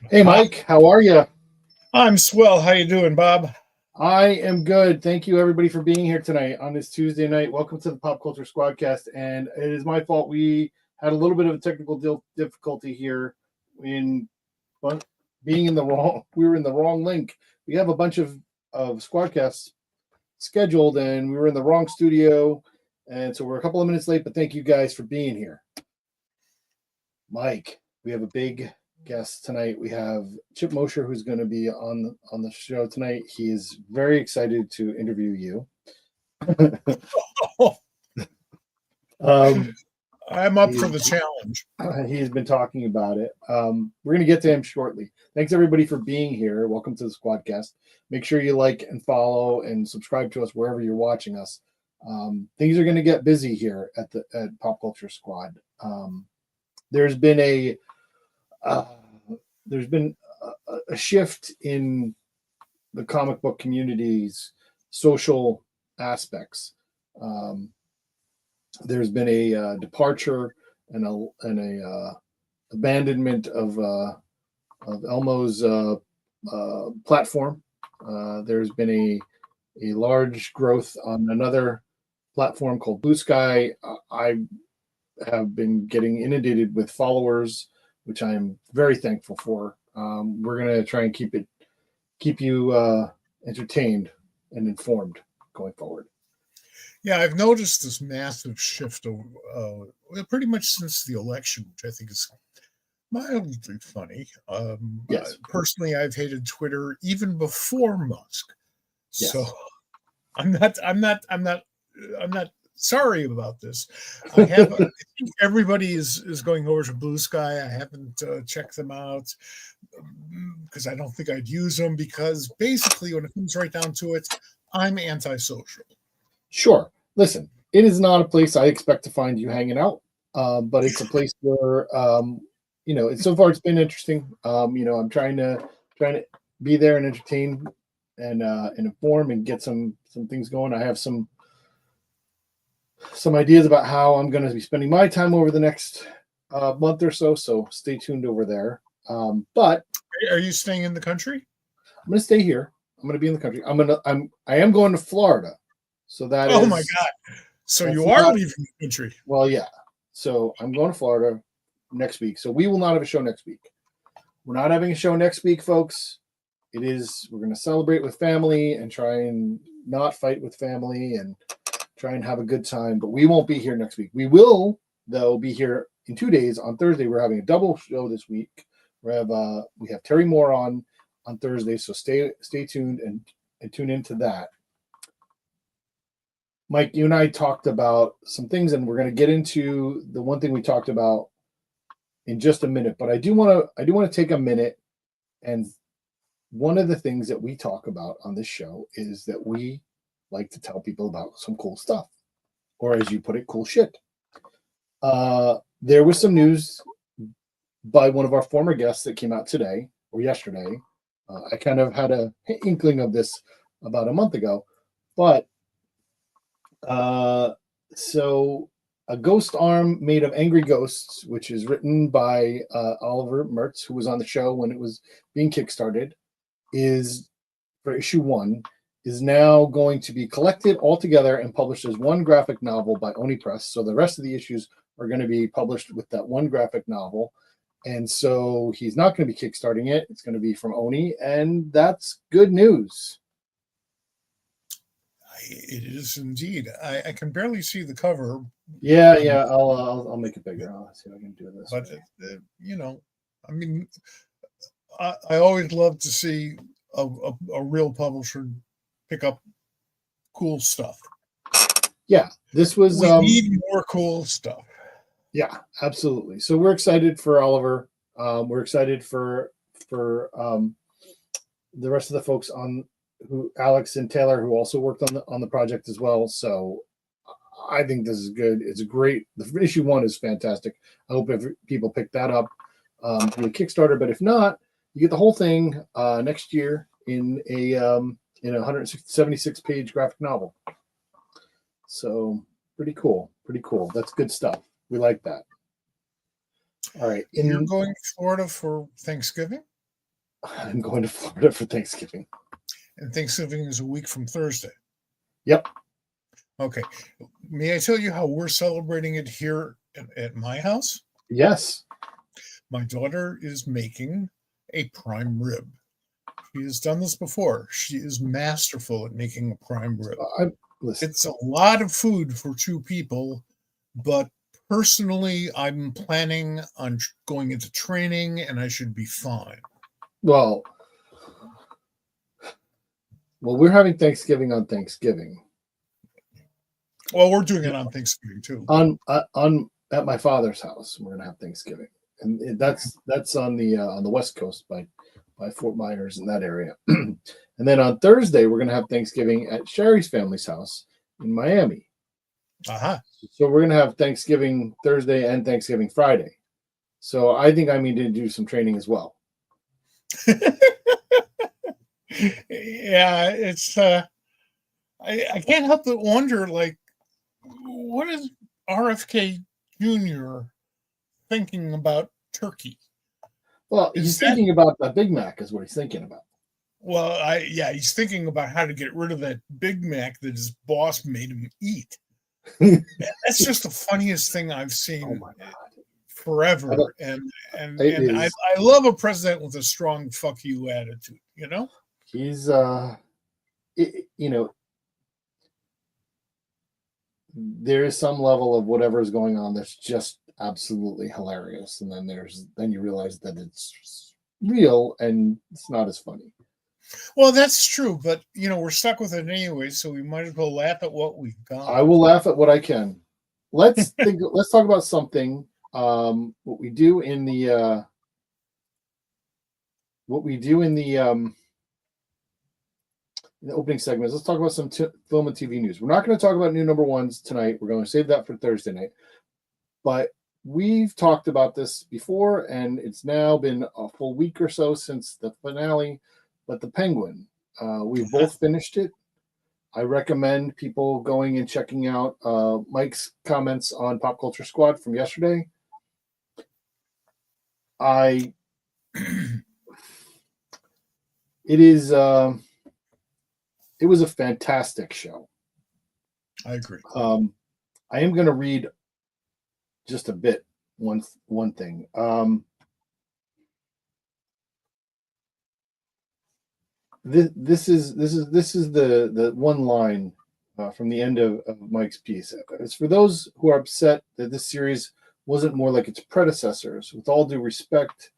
Hey, Mike, how are you? I'm swell. How you doing, Bob? I am good. Thank you, everybody, for being here tonight on this Tuesday night. Welcome to the Pop Culture SquadCast. And it is my fault. We had a little bit of a technical difficulty here in being in the wrong. We were in the wrong link. We have a bunch of SquadCasts scheduled, and we were in the wrong studio. And so we're a couple of minutes late, but thank you guys for being here. Mike, we have a big guest tonight. We have Chip Mosher, who's going to be on the show tonight. He is very excited to interview you. I'm up for the challenge. He has been talking about it. We're going to get to him shortly. Thanks everybody for being here. Welcome to the SquadCast. Make sure you like and follow and subscribe to us wherever you're watching us. Things are going to get busy here at Pop Culture Squad. There's been a shift in the comic book community's social aspects. There's been a departure and a abandonment of Elmo's platform. There's been a large growth on another platform called Blue Sky. I have been getting inundated with followers, which I am very thankful for. We're gonna try and keep you entertained and informed going forward. Yeah, I've noticed this massive shift pretty much since the election, which I think is mildly funny. Yes. Personally, I've hated Twitter even before Musk, Yes. so I'm not sorry about this. I think everybody is going over to Blue Sky. I haven't checked them out because I don't think I'd use them because basically when it comes right down to it, I'm antisocial. Sure. Listen, it is not a place I expect to find you hanging out, but it's a place where so far it's been interesting. I'm trying to be there and entertain and inform and get some things going. I have some ideas about how I'm going to be spending my time over the next month or so. So stay tuned over there. But are you staying in the country? I'm going to stay here. I'm going to be in the country. I am going to Florida. So that is. Oh my God. So you are leaving the country. Well, yeah. So I'm going to Florida next week. So we will not have a show next week. We're not having a show next week, folks. We're going to celebrate with family and try and not fight with family and try and have a good time, but we won't be here next week. We will, though, be here in 2 days. On Thursday, we're having a double show this week. We have Terry Moore on Thursday, so stay tuned and tune into that. Mike, you and I talked about some things, and we're going to get into the one thing we talked about in just a minute. But I do want to take a minute, and one of the things that we talk about on this show is that we like to tell people about some cool stuff, or as you put it, cool shit. There was some news by one of our former guests that came out today or yesterday. I kind of had an inkling of this about a month ago, but so a ghost arm made of angry ghosts, which is written by Oliver Mertz, who was on the show when it was being kickstarted, is for issue 1. Is now going to be collected all together and published as one graphic novel by Oni Press. So the rest of the issues are going to be published with that one graphic novel. And so he's not going to be kickstarting it. It's going to be from Oni, and that's good news. It is indeed. I can barely see the cover. Yeah. I'll make it bigger. I'll see if I can do this. But I mean, I always love to see a real publisher pick up cool stuff. Yeah, this was. We need more cool stuff. Yeah, absolutely. So we're excited for Oliver. We're excited for the rest of the folks Alex and Taylor, who also worked on the project as well. So I think this is good. It's great. The issue 1 is fantastic. I hope people pick that up through a Kickstarter. But if not, you get the whole thing next year in a 176-page graphic novel. So pretty cool. That's good stuff. We like that. All right. You're going to Florida for Thanksgiving? I'm going to Florida for Thanksgiving. And Thanksgiving is a week from Thursday. Yep. Okay. May I tell you how we're celebrating it here at my house? Yes. My daughter is making a prime rib. She has done this before. She is masterful at making a prime rib. Listen. It's a lot of food for two people, but personally, I'm planning on going into training and I should be fine. Well, we're having Thanksgiving on Thanksgiving. Well, we're doing it on Thanksgiving too. On at my father's house, we're gonna have Thanksgiving, and that's on the West Coast by Fort Myers in that area. And then on Thursday, we're gonna have Thanksgiving at Sherry's family's house in Miami. Uh-huh. So we're gonna have Thanksgiving Thursday and Thanksgiving Friday. So I think I need to do some training as well. Yeah, it's I can't help but wonder, like, what is RFK Jr. thinking about turkey? Well, he's thinking about a Big Mac is what he's thinking about. Well, he's thinking about how to get rid of that Big Mac that his boss made him eat. That's just the funniest thing I've seen forever. And I love a president with a strong fuck you attitude, you know? He's there is some level of whatever is going on that's just absolutely hilarious, and then you realize that it's real and it's not as funny. Well, that's true, but we're stuck with it anyway, so we might as well laugh at what we've got. I will laugh at what I can. Let's talk about something. What we do in the opening segments. Let's talk about some film and TV news. We're not going to talk about new number ones tonight. We're going to save that for Thursday night. But we've talked about this before, and it's now been a full week or so since the finale. But The Penguin, we've both finished it. I recommend people going and checking out Mike's comments on Pop Culture Squad from yesterday. It was a fantastic show. I agree. I am going to read just a bit one thing. This is the one line from the end of Mike's piece. It's for those who are upset that this series wasn't more like its predecessors. With all due respect,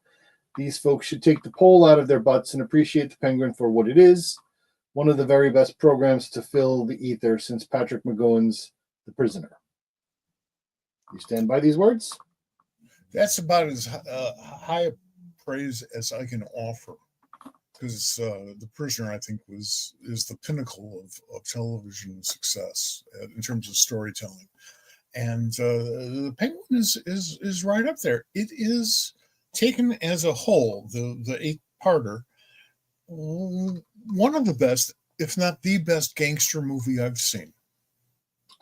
these folks should take the pole out of their butts and appreciate The Penguin for what it is. One of the very best programs to fill the ether since Patrick McGowan's The Prisoner. You stand by these words? That's about as high a praise as I can offer, because The Prisoner, I think, is the pinnacle of television success in terms of storytelling, and The Penguin is right up there. It is taken as a whole, the 8-parter, one of the best, if not the best, gangster movie I've seen.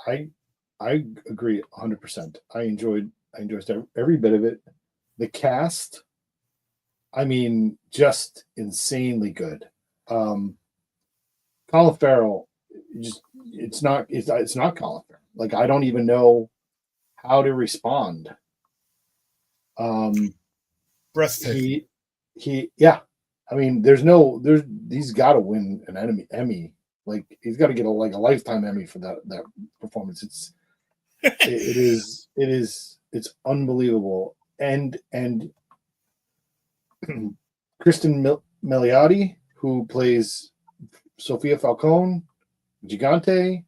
I agree 100%. I enjoyed every bit of it. The cast, I mean, just insanely good. Colin Farrell, it's not Colin Farrell. Like, I don't even know how to respond. Breathtaking. Yeah. I mean, he's got to win an Emmy. Like, he's got to get a lifetime Emmy for that performance. It's unbelievable. And Kristen Milioti, who plays Sophia Falcone, Gigante.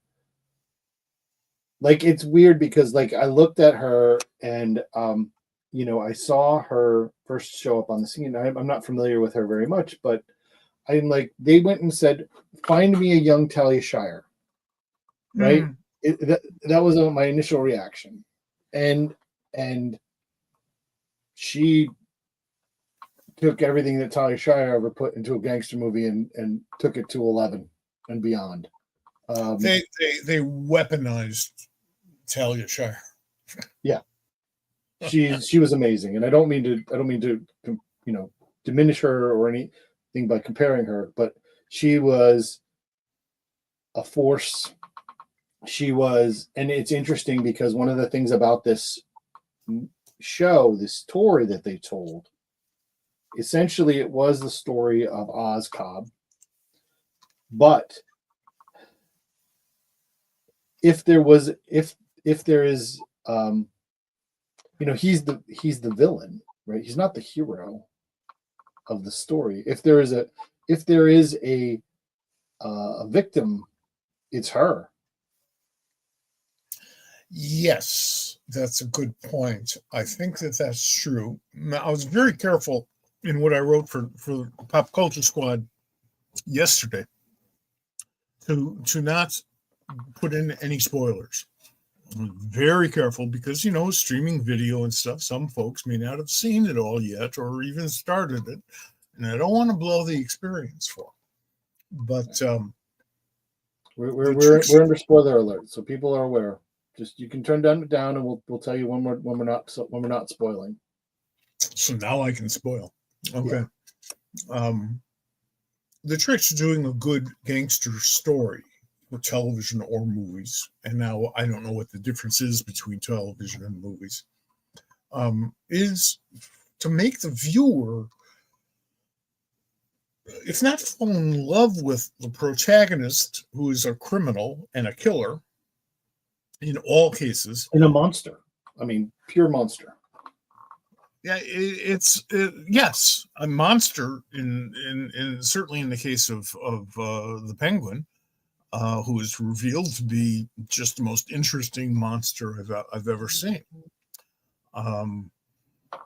Like, it's weird because, like, I looked at her and I saw her first show up on the scene. I'm not familiar with her very much, but I'm like, they went and said, find me a young Talia Shire. Right? That was my initial reaction. And she took everything that Talia Shire ever put into a gangster movie and took it to 11 and beyond. They weaponized Talia Shire. Yeah. She was amazing, and I don't mean to diminish her or any, thing by comparing her, but she was a force. She was, and it's interesting because one of the things about this show, this story that they told, essentially it was the story of Oz Cobb, but if there is he's the villain, right? He's not the hero of the story. If there is a victim, it's her. Yes, that's a good point. I think that that's true. Now, I was very careful in what I wrote for Pop Culture Squad yesterday to not put in any spoilers. I'm very careful because, streaming video and stuff, some folks may not have seen it all yet or even started it, and I don't want to blow the experience for them. But we're under spoiler alert, so people are aware. Just you can turn down, and we'll tell you when we're not spoiling. So now I can spoil. Okay. Yeah. The trick to doing a good gangster story for television or movies, and now I don't know what the difference is between television and movies, is to make the viewer, if not fall in love with the protagonist, who is a criminal and a killer, in all cases. And a monster. I mean, pure monster. Yeah, yes, a monster in certainly in the case of the Penguin, who is revealed to be just the most interesting monster I've ever seen. But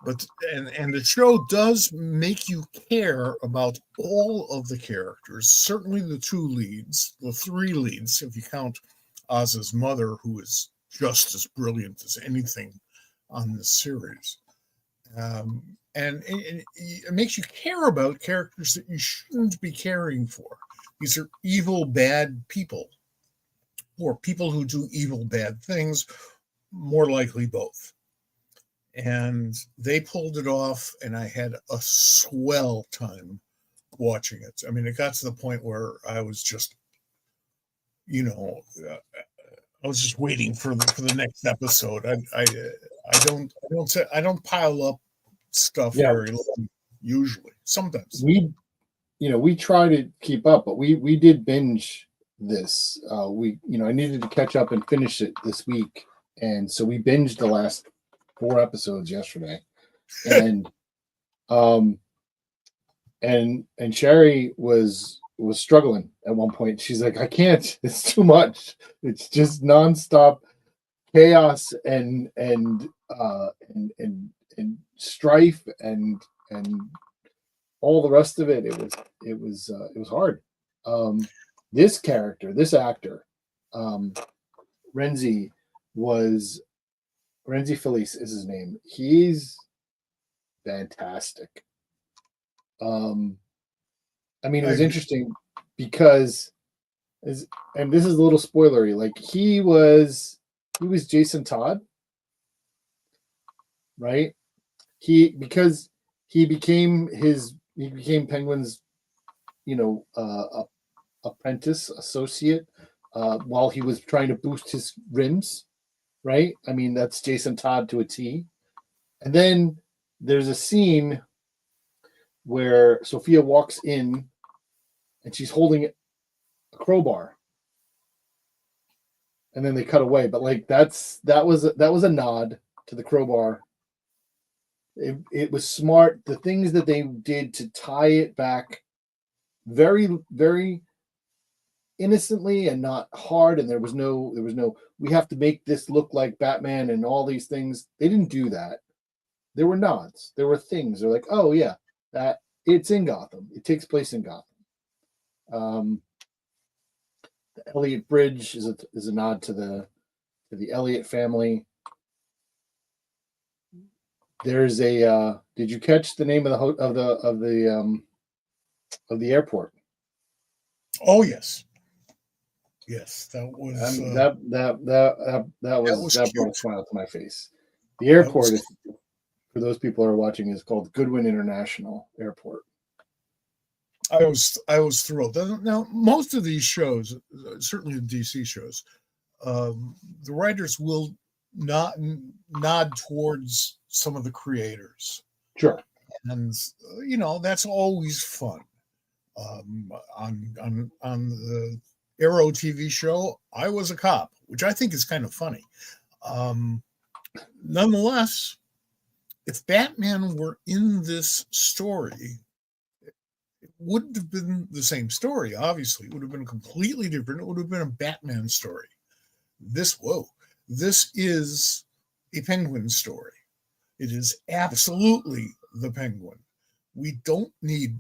the show does make you care about all of the characters. Certainly the three leads, if you count Oz's mother, who is just as brilliant as anything on the series. And it makes you care about characters that you shouldn't be caring for. These are evil, bad people, or people who do evil, bad things, more likely both. And they pulled it off, and I had a swell time watching it. I mean, it got to the point where I was just, I was just waiting for the next episode. I don't pile up stuff very long, usually. Sometimes we try to keep up, but we did binge this. I needed to catch up and finish it this week, and so we binged the last 4 episodes yesterday, and and Sherry was struggling at one point. She's like, I can't. It's too much. It's just nonstop chaos and strife and all the rest of it. It was hard. This character, this actor, Renzi Felice is his name. He's fantastic. I mean, it was interesting because, and this is a little spoilery, like he was Jason Todd, right? Because he became Penguin's, apprentice, associate, while he was trying to boost his rims, right? I mean, that's Jason Todd to a T. And then there's a scene where Sophia walks in and she's holding a crowbar, and then they cut away. But like that was a nod to the crowbar. It was smart. The things that they did to tie it back very, very innocently and not hard. And there was no, we have to make this look like Batman and all these things. They didn't do that. There were nods. There were things. They're like, oh yeah, that it's in Gotham. It takes place in Gotham. The Elliott Bridge is a nod to the Elliott family. There's a. Did you catch the name of the airport? Oh yes, that was that brought a smile to my face. The airport is, for those people who are watching, is called Goodwin International Airport. I was thrilled. Now, most of these shows, certainly the DC shows, the writers will not nod towards some of the creators, Sure. and that's always fun. On the Arrow TV show, I was a cop, which I think is kind of funny. Nonetheless, if Batman were in this story, it wouldn't have been the same story. Obviously, it would have been completely different. It would have been a Batman story. This is a Penguin story. It is absolutely the Penguin. We don't need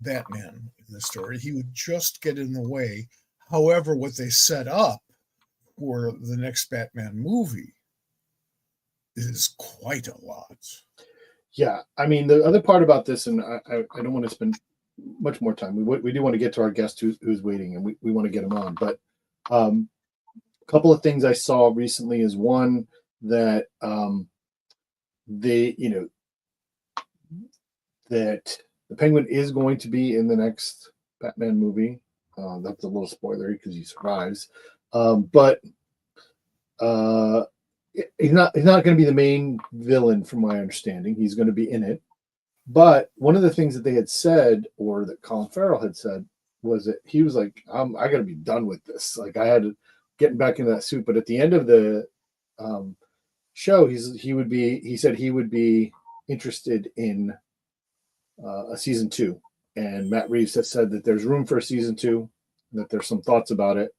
Batman in the story. He would just get in the way. However, what they set up for the next Batman movie is quite a lot. Yeah, I mean, the other part about this, and I don't want to spend much more time. We do want to get to our guest who's waiting, and we want to get him on. But a couple of things I saw recently is one that that the Penguin is going to be in the next Batman movie. That's a little spoilery because he survives, but he's not going to be the main villain, from my understanding. He's going to be in it. But one of the things that they had said, or that Colin Farrell had said, was that he was like, I got to be done with this. Like, I had to get back into that suit. But at the end of the show, he said he would be interested in a season 2. And Matt Reeves has said that there's room for a season 2, that there's some thoughts about it.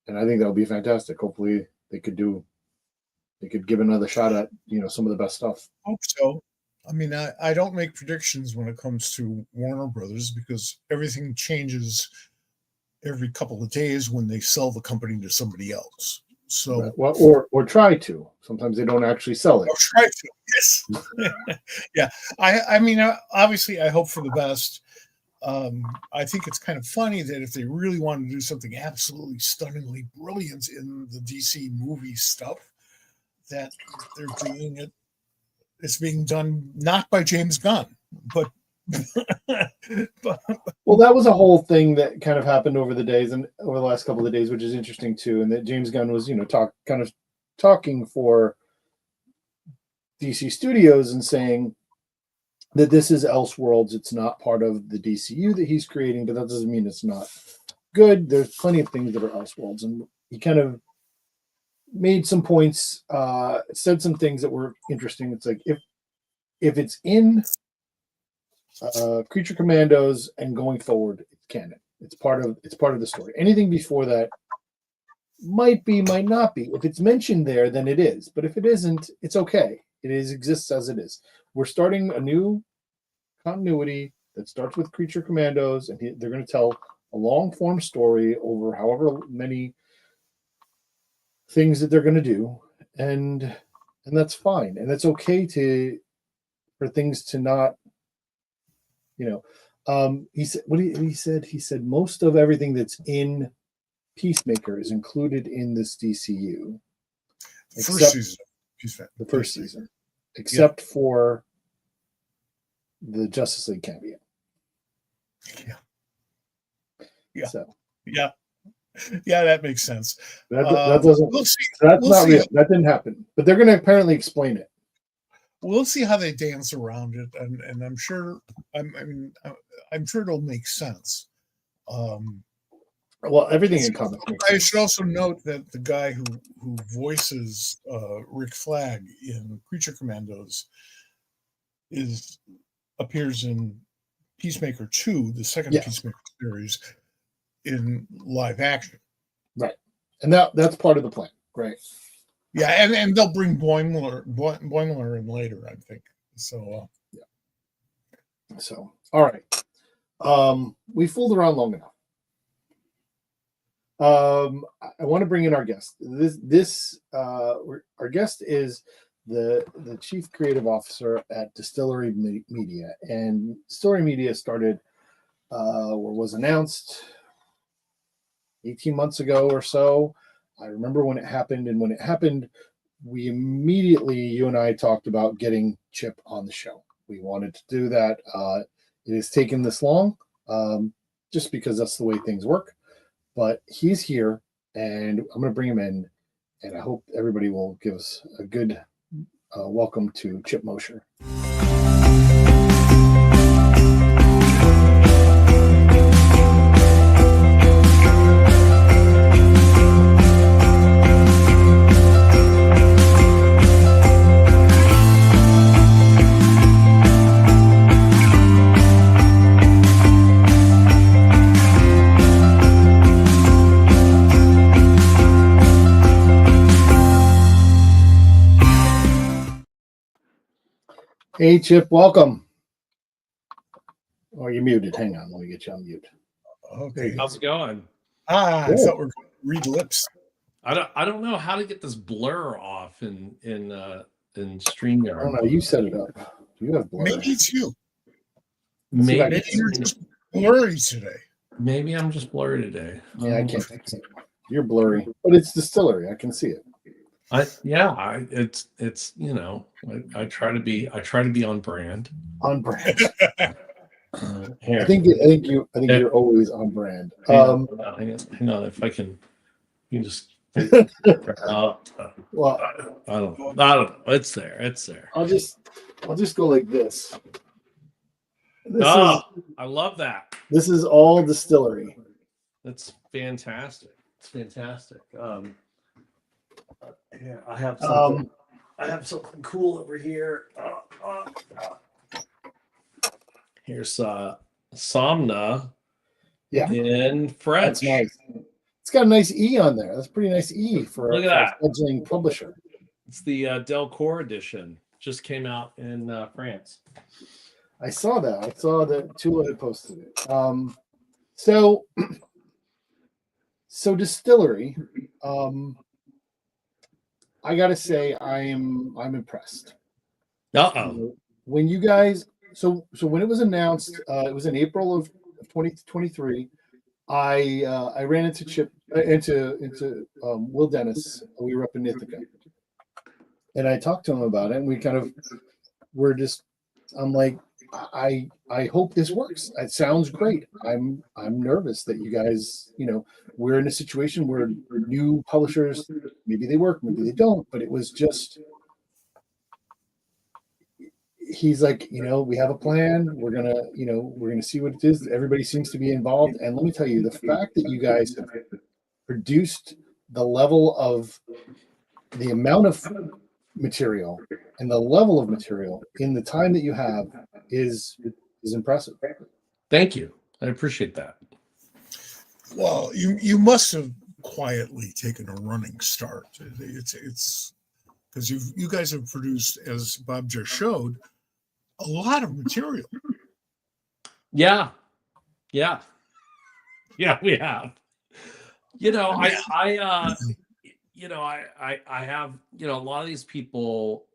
And I think that would be fantastic. Hopefully they could give another shot at, some of the best stuff. Hope so. I mean, I don't make predictions when it comes to Warner Brothers because everything changes every couple of days when they sell the company to somebody else. So, or try to. Sometimes they don't actually sell it. Or try to. Yes. Yeah. I mean, obviously, I hope for the best. I think it's kind of funny that if they really want to do something absolutely stunningly brilliant in the DC movie stuff, that they're doing it. It's being done not by James Gunn, but well, that was a whole thing that kind of happened over the last couple of days, which is interesting too, and that James Gunn was, talking for DC Studios and saying that this is Elseworlds. It's not part of the DCU that he's creating, but that doesn't mean it's not good. There's plenty of things that are Elseworlds, and he kind of made some points, said some things that were interesting. It's like if it's in Creature Commandos and going forward, it's canon. It's part of the story. Anything before that might not be. If it's mentioned there, then it is. But if it isn't, it's okay. It exists as it is. We're starting a new continuity that starts with Creature Commandos, and they're going to tell a long form story over however many things that they're going to do, and that's fine, and it's okay for things to not, he said, he said most of everything that's in Peacemaker is included in this DCU, except the first season, except for the Justice League cameo. Yeah, that makes sense. That doesn't. We'll see. That's not real. That didn't happen. But they're going to apparently explain it. We'll see how they dance around it, and I'm sure. I'm sure it'll make sense. Well, everything in comics makes sense. I should also note that the guy who voices Rick Flag in Creature Commandos appears in Peacemaker 2, the second Peacemaker series, in live action. Right. And that's part of the plan, right? Yeah, and they'll bring Boimler in later, I think. So So, all right. We fooled around long enough. I want to bring in our guest. Our guest is the chief creative officer at DSTLRY Media, and DSTLRY Media started or was announced 18 months ago or so. I remember when it happened, and when it happened, we immediately, you and I talked about getting Chip on the show. We wanted to do that. It has taken this long, just because that's the way things work. But he's here, and I'm going to bring him in, and I hope everybody will give us a good welcome to Chip Mosher. Hey, Chip, welcome. Oh, you're muted. Hang on. Let me get you on mute. Okay. How's it going? I thought we were going to read lips. I don't know how to get this blur off in StreamYard. I don't know. You set it up. You have blur. Maybe it's you. Maybe you're just blurry today. Maybe I'm just blurry today. Yeah, I can't fix it. You're blurry, but it's DSTLRY. I can see it. It's I try to be on brand. On brand. Here. I think you're always on brand. Hang on, if I can, you can just. Well, I don't know. It's there. I'll just go like this. I love that. This is all DSTLRY. That's fantastic. It's fantastic. Yeah, I have something. I have something cool over here. Here's Somna. Yeah, in French. That's nice. It's got a nice E on there. That's a pretty nice E for Look at a fledgling publisher. It's the Delcourt edition. Just came out in France. I saw that. I saw that Tula had posted it. So DSTLRY. I gotta say, I'm impressed. When you guys, so when it was announced, it was in April of 2023. I ran into Chip into Will Dennis. We were up in Ithaca, and I talked to him about it, and we kind of were just. I'm like, I hope this works. It sounds great. I'm nervous that you guys, we're in a situation where new publishers, maybe they work, maybe they don't, but it was just. He's like, we have a plan. We're gonna see what it is. Everybody seems to be involved, and let me tell you, the fact that you guys have produced the level of the amount of material and the level of material in the time that you have is impressive. Thank you. I appreciate that. Well, you must have quietly taken a running start. It's because you guys have produced, as Bob just showed, a lot of material. Yeah, we have. I have, a lot of these people,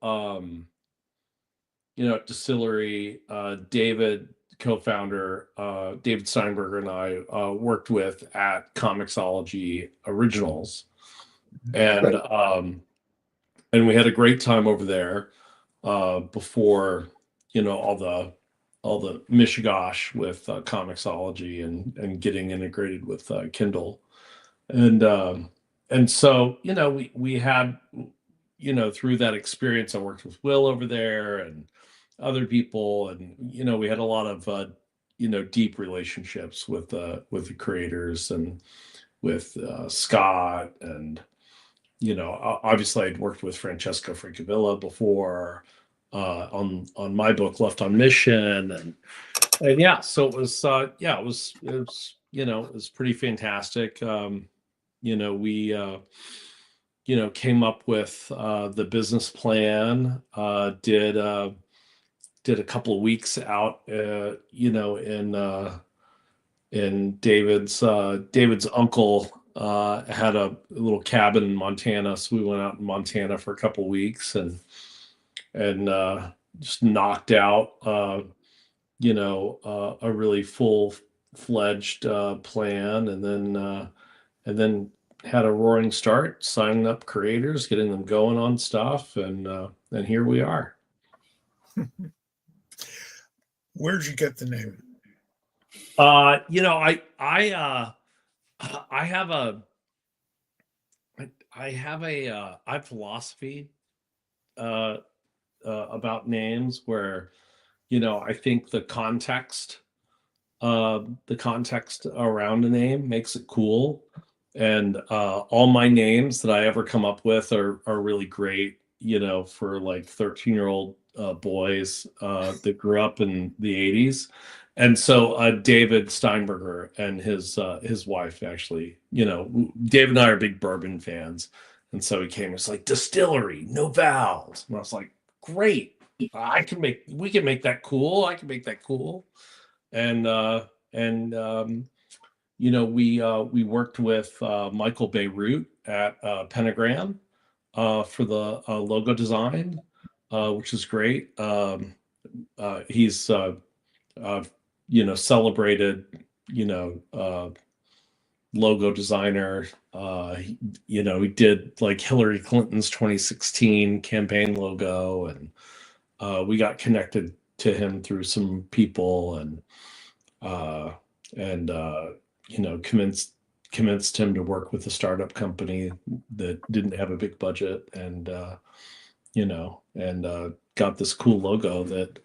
at DSTLRY, David, co-founder, David Steinberger, and I worked with at Comixology Originals, and and we had a great time over there before all the mishigosh with Comixology and getting integrated with Kindle, and so we had through that experience, I worked with Will over there and other people, and we had a lot of deep relationships with the creators and with Scott, and obviously I'd worked with Francesco Francavilla before on my book Left on Mission, and yeah, so it was it was pretty fantastic. We came up with the business plan, did a couple of weeks out in David's uncle had a little cabin in Montana, so we went out in Montana for a couple of weeks and just knocked out a really full-fledged plan, and then had a roaring start, signing up creators, getting them going on stuff, and here we are. Where'd you get the name? You know, I have a I have philosophy uh, about names where, you know, I think the context around a name makes it cool. And all my names that I ever come up with are really great, you know, for like 13-year-old boys that grew up in the 80s. And so David Steinberger and his wife, actually, you know, David and I are big bourbon fans. And so he came, it's like distillery, no vowels. And I was like, great. We can make that cool. I can make that cool. And you know, we worked with Michael Beirut at Pentagram for the logo design, which is great. He's uh, you know, celebrated, you know, logo designer. You know, he did like Hillary Clinton's 2016 campaign logo, and we got connected to him through some people, uh, and you know, convinced him to work with a startup company that didn't have a big budget, and you know, and got this cool logo that,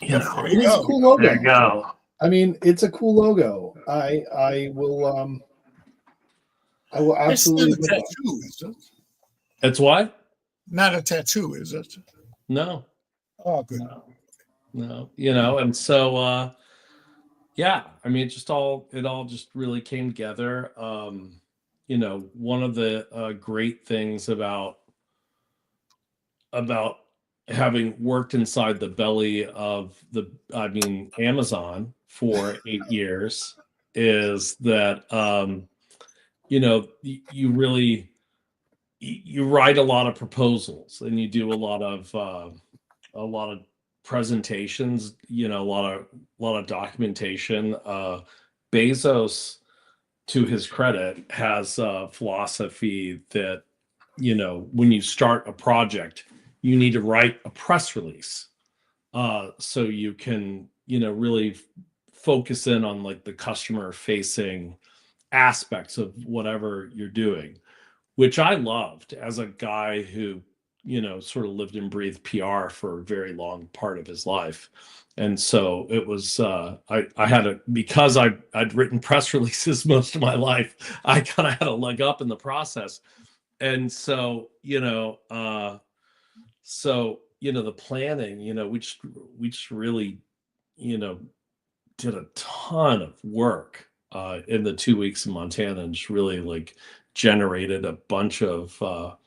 you know, There It you is a go. cool logo. there you go. I mean, it's a cool logo. I will It's not absolutely a look at it. tattoo, is it? It's what? Not a tattoo, is it? No, Oh, good. no, you know, and so yeah, I mean, it all just really came together. You know, one of the great things about having worked inside the belly of I mean, Amazon for 8 years is that, you know, you really, you write a lot of proposals and you do a lot of presentations, you know, a lot of documentation. Bezos, to his credit, has a philosophy that, you know, when you start a project, you need to write a press release so you can, you know, really focus in on like the customer facing aspects of whatever you're doing, which I loved as a guy who, you know, sort of lived and breathed PR for a very long part of his life. And so it was, I had a, because I'd written press releases most of my life, I kind of had a leg up in the process. And so, you know, the planning, you know, we just really, you know, did a ton of work in the 2 weeks in Montana, and just really like generated a bunch of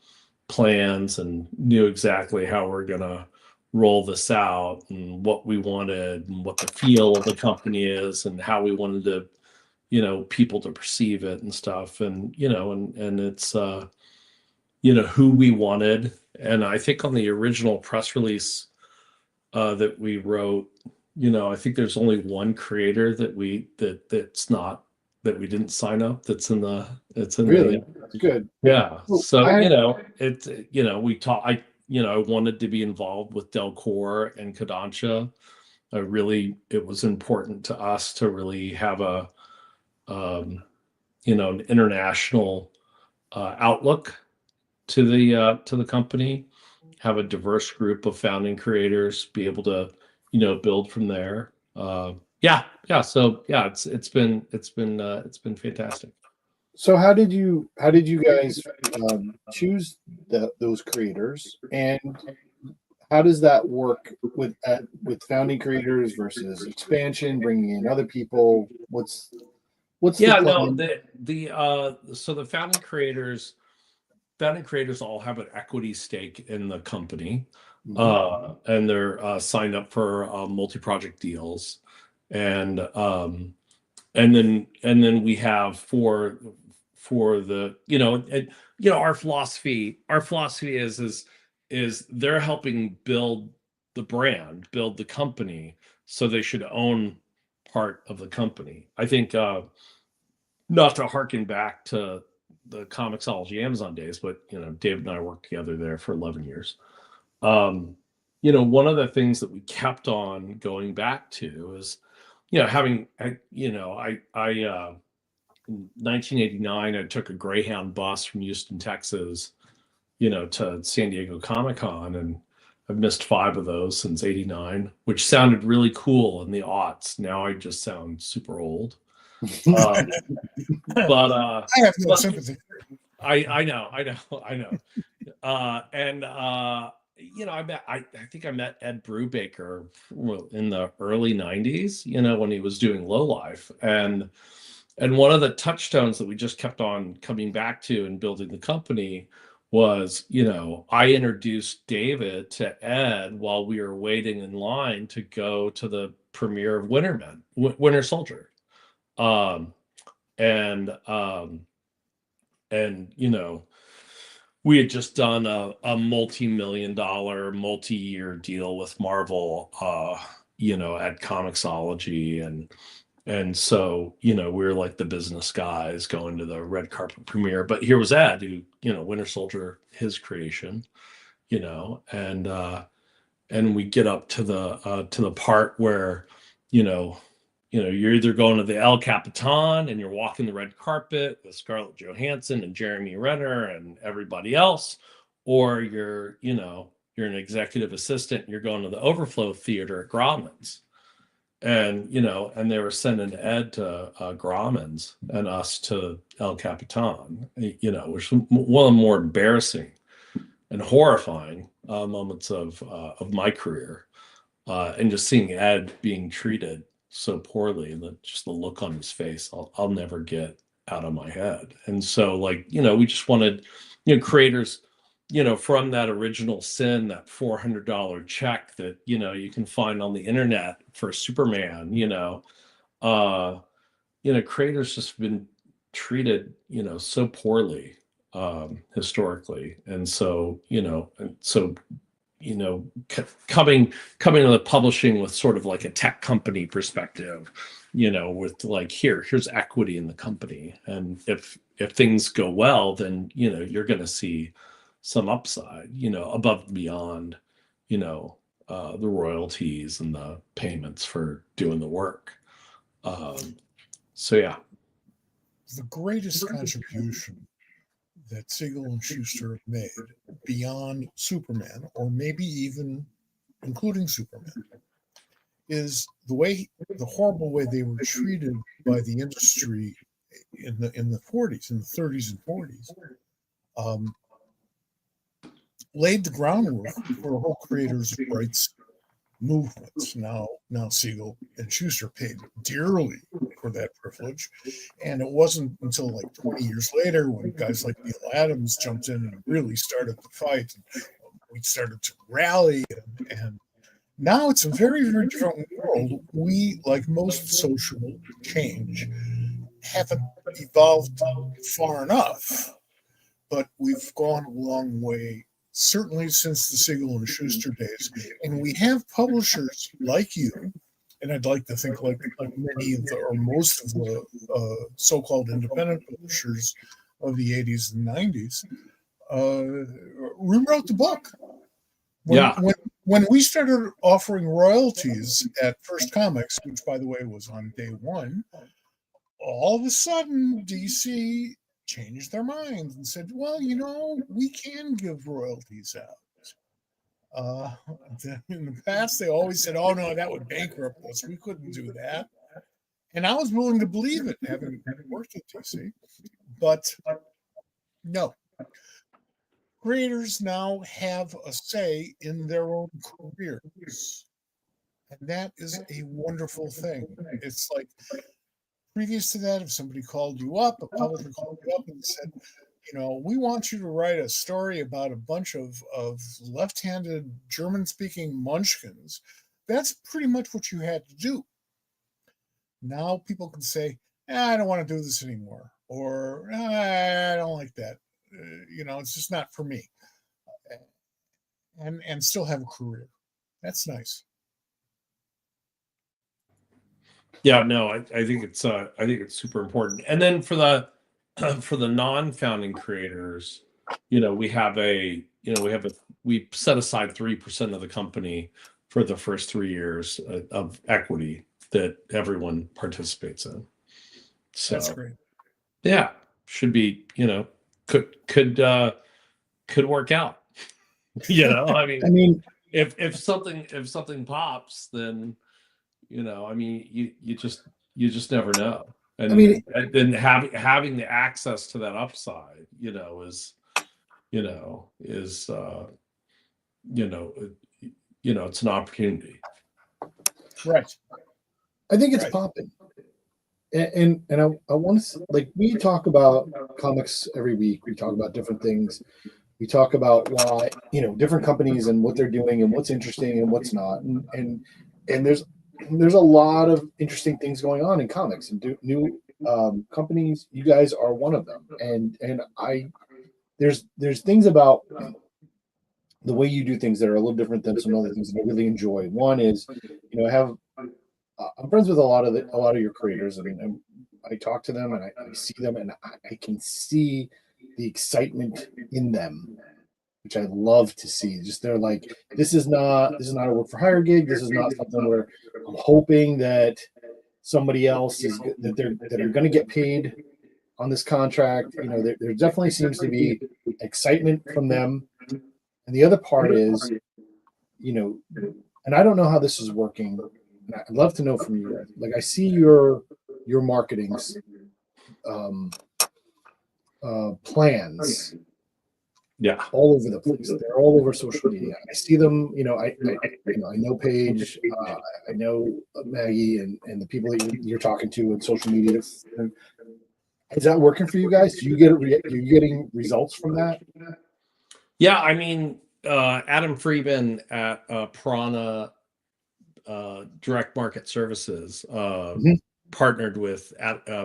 plans and knew exactly how we're gonna roll this out and what we wanted and what the feel of the company is and how we wanted to, you know, people to perceive it and stuff. And, you know, and it's you know, who we wanted. And I think on the original press release that we wrote, you know, I think there's only one creator that's not, that we didn't sign up, that's in the, it's in Really, the, that's good. yeah. Well, So, I you know, it's, you know, we taught, you know, I wanted to be involved with Delcor and Kodansha. It was important to us to really have um, you know, an international outlook to the company, have a diverse group of founding creators, be able to, you know, build from there. Yeah. So yeah, it's been fantastic. So how did you guys choose those creators, and how does that work with founding creators versus expansion, bringing in other people? What's the Yeah, no, plan? so the founding creators all have an equity stake in the company, Mhm. and they're signed up for multi-project deals, and and then we have for the, you know, and, you know, our philosophy is they're helping build the brand, build the company, so they should own part of the company. I think not to harken back to the Comixology Amazon days, but, you know, David and I worked together there for 11 years. Um, you know, one of the things that we kept on going back to is having, in 1989, I took a Greyhound bus from Houston, Texas, to San Diego Comic-Con, and I've missed 5 of those since '89, which sounded really cool in the aughts. Now I just sound super old. But I have no sympathy. I know. I think I met Ed Brubaker in the early '90s, when he was doing Low Life, and one of the touchstones that we just kept on coming back to in building the company was, I introduced David to Ed while we were waiting in line to go to the premiere of Winter Soldier. Um, and we had just done a multi-million dollar, multi-year deal with Marvel, at Comixology, and so, we were like the business guys going to the red carpet premiere. But here was Ed, who, Winter Soldier, his creation, and we get up to the part where, you're either going to the El Capitan and you're walking the red carpet with Scarlett Johansson and Jeremy Renner and everybody else, or you're an executive assistant and you're going to the Overflow Theater at Grauman's. And they were sending Ed to Grauman's and us to El Capitan, which was one of the more embarrassing and horrifying moments of my career, and just seeing Ed being treated so poorly, and just the look on his face, I'll never get out of my head. And so, we just wanted, creators, from that original sin, that $400 check that, you can find on the internet for Superman, creators just been treated, so poorly, historically. And so, coming to the publishing with sort of like a tech company perspective, with here's equity in the company. And if things go well, then, you're going to see some upside, above and beyond, the royalties and the payments for doing the work. So yeah. The greatest contribution that Siegel and Schuster have made beyond Superman, or maybe even including Superman, is the horrible way they were treated by the industry in the 40s, in the 30s and 40s. Laid the groundwork for a whole creators' rights movement. Now Siegel and Schuster paid dearly for that privilege, and it wasn't until like 20 years later when guys like Neil Adams jumped in and really started the fight, and we started to rally, and now it's a very, very different world. We, like most social change, haven't evolved far enough, but we've gone a long way, certainly since the Siegel and Schuster days. And we have publishers like you, and I'd like to think like many of or most of the so-called independent publishers of the 80s and 90s, rewrote the book. When we started offering royalties at First Comics, which, by the way, was on day one, all of a sudden DC changed their minds and said, well, we can give royalties out. In the past, they always said, oh, no, that would bankrupt us. We couldn't do that. And I was willing to believe it, having worked at DC. But no. Creators now have a say in their own careers. And that is a wonderful thing. It's like, previous to that, if somebody called you up, a publisher called you up and said, we want you to write a story about a bunch of left-handed German-speaking munchkins, that's pretty much what you had to do. Now people can say, I don't want to do this anymore, or I don't like that. It's just not for me. And still have a career. That's nice. Yeah, no, I think it's super important. And then for the non-founding creators, we set aside 3% of the company for the first 3 years of equity, that everyone participates in. So That's great. yeah, should be, could work out. I I mean, if something pops, then you just never know. I mean, And then having the access to that upside, is it's an opportunity. Right. I think it's Right. popping. And I want to, like, we talk about comics every week. We talk about different things. We talk about why, different companies and what they're doing and what's interesting and what's not. And there's a lot of interesting things going on in comics and new companies. You guys are one of them. And there's things about the way you do things that are a little different than some other things that I really enjoy. One is, I'm friends with a lot of your creators, and I talk to them and I see them, and I can see the excitement in them, which I love to see. Just they're like, this is not a work for hire gig. This is not something where I'm hoping that somebody else is that are going to get paid on this contract. There definitely seems to be excitement from them, and the other part is, and I don't know how this is working. And I'd love to know from you. Like, I see your marketing's plans Yeah. all over the place. They're all over social media. I see them. I know Paige. I know Maggie and the people that you're talking to in social media. Is that working for you guys? Do you get are you getting results from that? Yeah, Adam Friedman at Prana Direct Market Services partnered with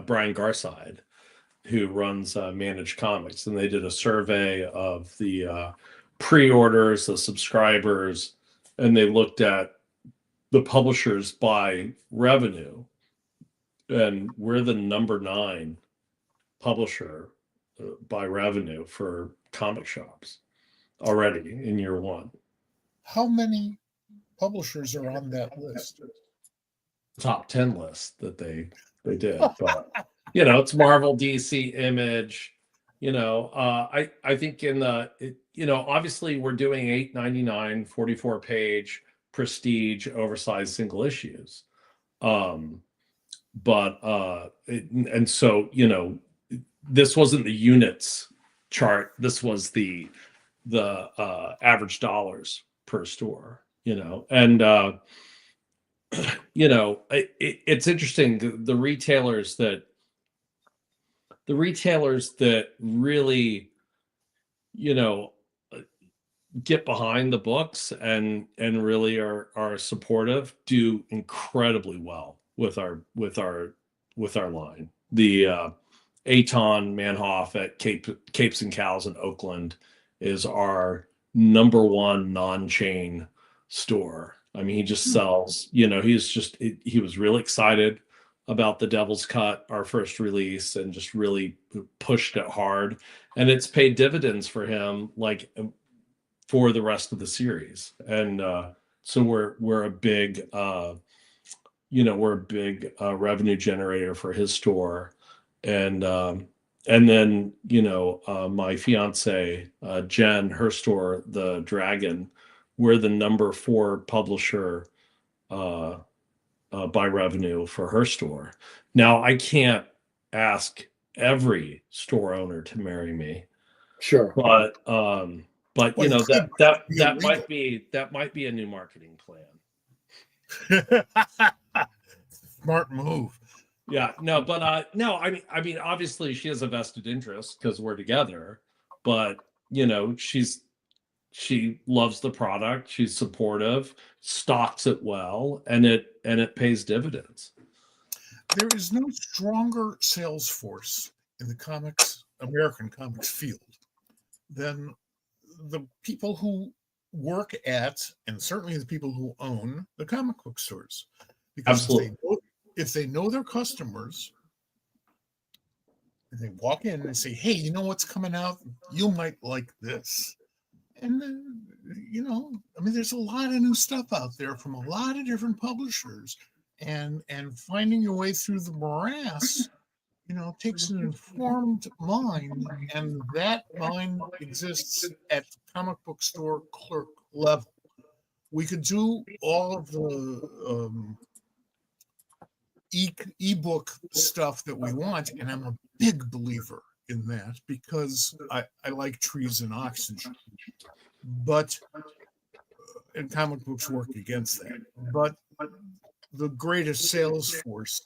Brian Garside, who runs Managed Comics, and they did a survey of the pre-orders, the subscribers, and they looked at the publishers by revenue, and we're the number 9 publisher by revenue for comic shops already in year 1. How many publishers are on that list? Top 10 list that they did, but it's Marvel, DC, Image. I think in the obviously we're doing $8.99 44-page prestige oversized single issues, but so this wasn't the units chart. This was the average dollars per store. And it's interesting, the retailers that really get behind the books and really are supportive do incredibly well with our line. The Aton Manhoff at Capes and Cows in Oakland is our number 1 non-chain store. He just sells, he was really excited about the Devil's Cut, our first release, and just really pushed it hard, and it's paid dividends for him, like, for the rest of the series. And so we're a big revenue generator for his store. And then my fiance Jen, her store, the Dragon, we're the number 4 publisher by revenue for her store. Now, I can't ask every store owner to marry me, Sure, but Well, that might be a new marketing plan. Smart move. Yeah, no, but no, obviously she has a vested interest because we're together, but she loves the product, she's supportive, stocks it well, and it pays dividends. There is no stronger sales force in the American comics field than the people who work at, and certainly the people who own the comic book stores. Because Absolutely. if they know their customers, and they walk in and say, hey, you know what's coming out? You might like this. And then, there's a lot of new stuff out there from a lot of different publishers. and finding your way through the morass, takes an informed mind, and that mind exists at the comic book store clerk level. We could do all of the ebook stuff that we want, and I'm a big believer in that because I like trees and oxygen, but and comic books work against that. But the greatest sales force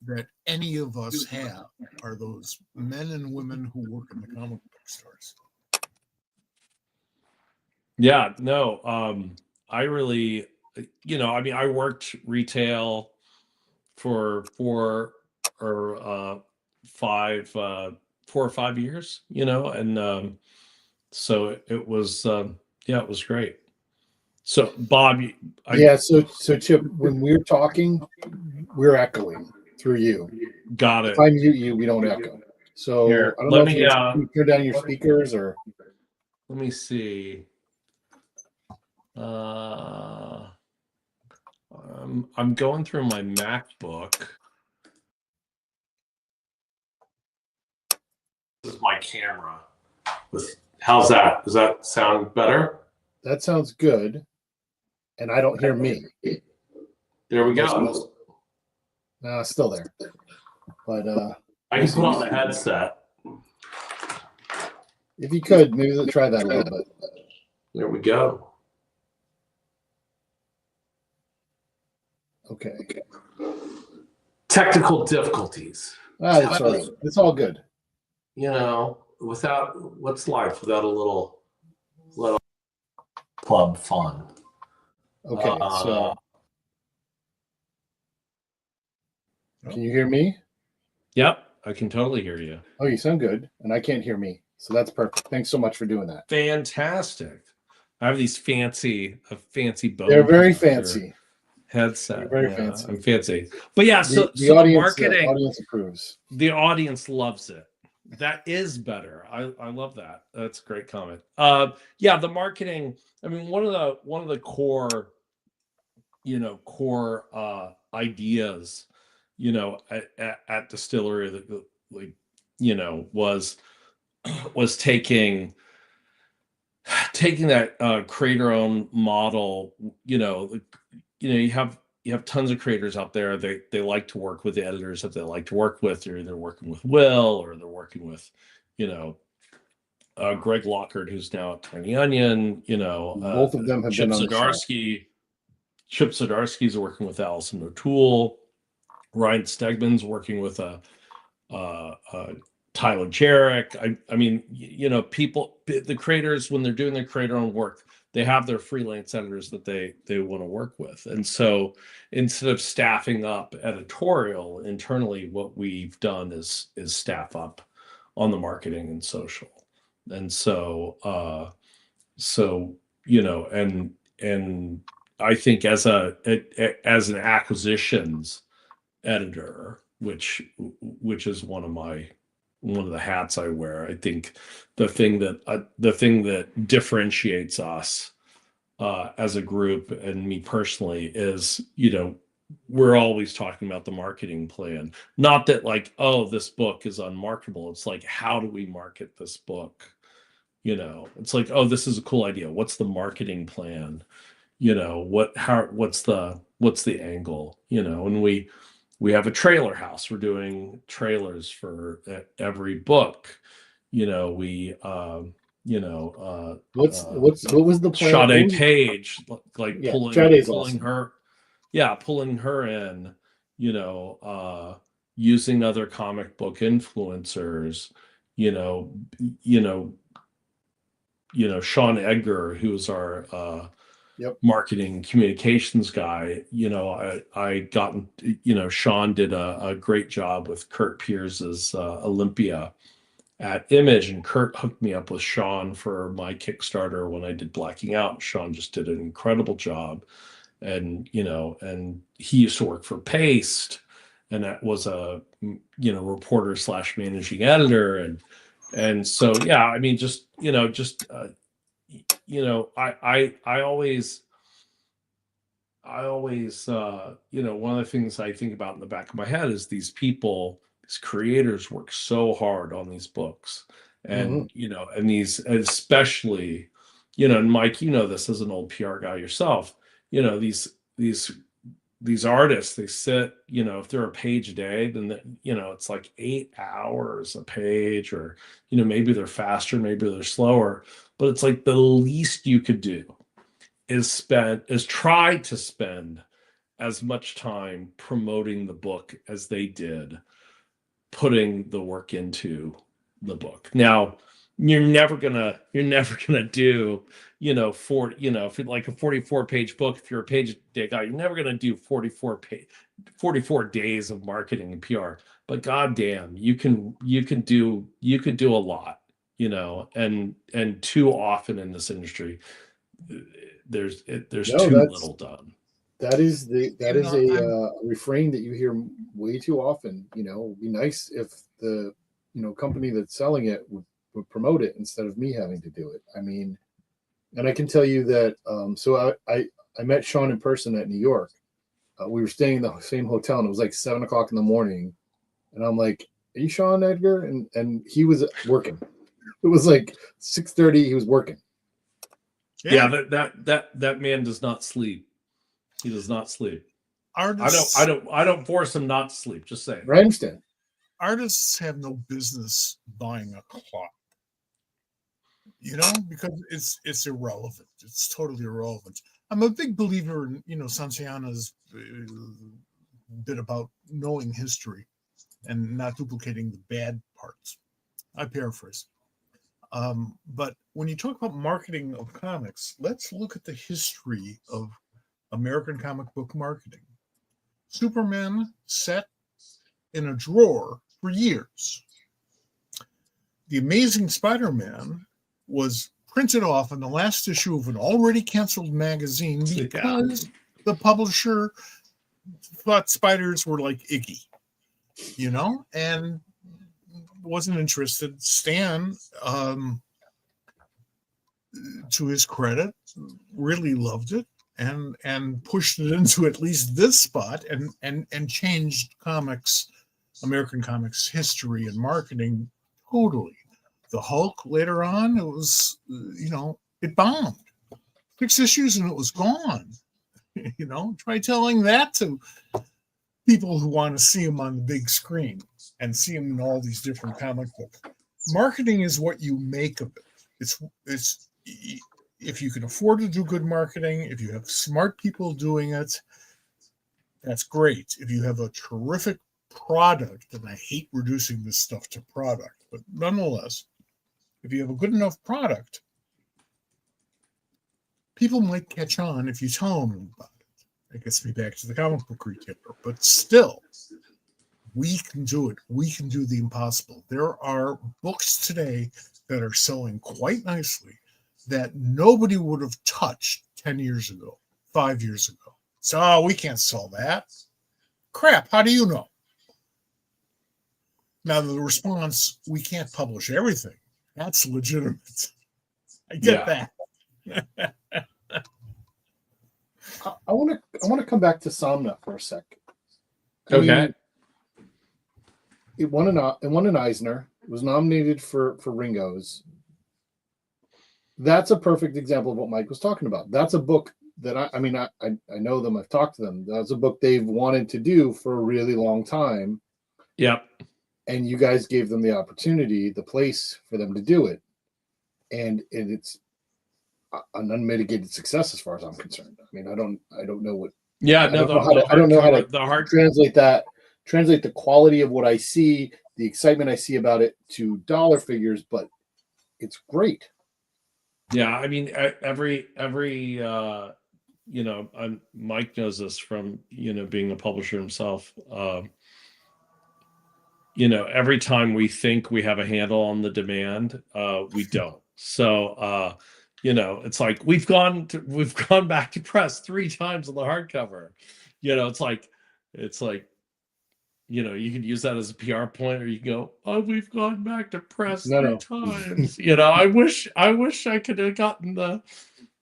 that any of us have are those men and women who work in the comic book stores. Yeah, no, I really, I mean, I worked retail for 4 or 5 years, and so it was, yeah, it was great. So Bob, Yeah, so Chip, when we're talking, we're echoing through you. got it. If I mute you, we don't echo. So Here, I don't know let if me, you can turn down your speakers or. let me see. I'm going through my MacBook. This is my camera. How's that? Does that sound better? That sounds good. And I don't hear me. There we go. No, still there. But I can put on the headset. If you could, maybe try that a little bit. There we go. Okay. Technical difficulties. It's all right. It's all good. Without what's life without a little club fun. Okay, so can you hear me? Yep, I can totally hear you. Oh, you sound good, and I can't hear me. So that's perfect. Thanks so much for doing that. Fantastic. I have these fancy bone. They're very fancy. Headset. They're very fancy. I'm fancy. But yeah, so the audience, marketing, the audience approves. The audience loves it. That is better. I love that. That's a great comment. Yeah, the marketing. I mean, one of the core, ideas, at Distillery that was taking that creator owned model. You have tons of creators out there. They like to work with the editors that they like to work with. They're either working with Will or they're working with, Greg Lockhart, who's now at Tiny Onion. Both of them have Chip been on Zdarsky. Chip Zdarsky's working with Allison O'Toole. Ryan Stegman's working with Tyler Jarek. I mean, people, the creators, when they're doing their creator-owned work, they have their freelance editors that they want to work with. And so instead of staffing up editorial internally, what we've done is staff up on the marketing and social. And so and I think as an acquisitions editor, which is one of the hats I wear, I think the thing that differentiates us as a group and me personally is, we're always talking about the marketing plan. Not that like, oh, this book is unmarketable. It's like, how do we market this book? It's like, oh, this is a cool idea. What's the marketing plan? What's the angle? And we have a trailer house. We're doing trailers for every book. What was the plan? Sade Page, like pulling her in, using other comic book influencers, Sean Edgar, who's our marketing communications guy. Sean did a great job with Kurt Pierce's Olympia at Image, and Kurt hooked me up with Sean for my Kickstarter when I did Blacking Out. Sean just did an incredible job, and and he used to work for Paste, and that was a reporter / managing editor, and so yeah, I mean, I always I always, one of the things I think about in the back of my head is these people, these creators work so hard on these books. Mhm. And, and these, especially, and Mike, this as an old PR guy yourself, these these artists, they sit, if they're a page a day, then it's like 8 hours a page, or maybe they're faster, maybe they're slower, but it's like the least you could do is try to spend as much time promoting the book as they did putting the work into the book. Now, you're never gonna do, if you're like a 44-page book, if you're a page a day guy, you're never gonna do 44 days of marketing and PR. But goddamn, you can do a lot, and too often in this industry, there's No, too little done. that is a I'm refrain that you hear way too often. It'd be nice if the company that's selling it would promote it instead of me having to do it. I mean, and I can tell you that. So I met Sean in person at New York. We were staying in the same hotel, and it was like 7 o'clock in the morning. And I'm like, "Are you Sean Edgar?" And he was working. It was like 6:30. He was working. Yeah, that man does not sleep. He does not sleep. artists I don't force him not to sleep. Just saying. I understand. artists have no business buying a clock, because it's irrelevant. It's totally irrelevant. I'm a big believer in, Santiana's bit about knowing history and not duplicating the bad parts. I paraphrase. But when you talk about marketing of comics, let's look at the history of American comic book marketing. Superman sat in a drawer for years. The Amazing Spider-Man was printed off in the last issue of an already canceled magazine because the publisher thought spiders were like Iggy, and wasn't interested. Stan, to his credit, really loved it and pushed it into at least this spot and changed American comics history and marketing totally. The Hulk later on, it was, it bombed. 6 issues and it was gone. Try telling that to people who want to see him on the big screen and see him in all these different comic books. Marketing is what you make of it. It's if you can afford to do good marketing, if you have smart people doing it, that's great. If you have a terrific product, and I hate reducing this stuff to product, but nonetheless, if you have a good enough product, people might catch on if you tell them about it. That gets me back to the comic book retailer. But still, we can do it. We can do the impossible. There are books today that are selling quite nicely that nobody would have touched 10 years ago, 5 years ago. So, we can't sell that. Crap, how do you know? Now, the response, we can't publish everything. That's legitimate. I get that. I want to come back to Somna for a sec. Okay. It won an Eisner. It was nominated for Ringo's. That's a perfect example of what Mike was talking about. That's a book that I know them. I've talked to them. That's a book they've wanted to do for a really long time. Yep. And you guys gave them the opportunity, the place for them to do it, and it's an unmitigated success as far as I'm concerned. I mean, I don't know what. Yeah, I don't know how to translate the quality of what I see, the excitement I see about it to dollar figures, but it's great. Yeah, I mean, every Mike knows this from being a publisher himself. Every time we think we have a handle on the demand, we don't. So it's like we've gone back to press 3 times on the hardcover. It's like you could use that as a PR point, or you can go, "Oh, we've gone back to press 3 times." I wish I could have gotten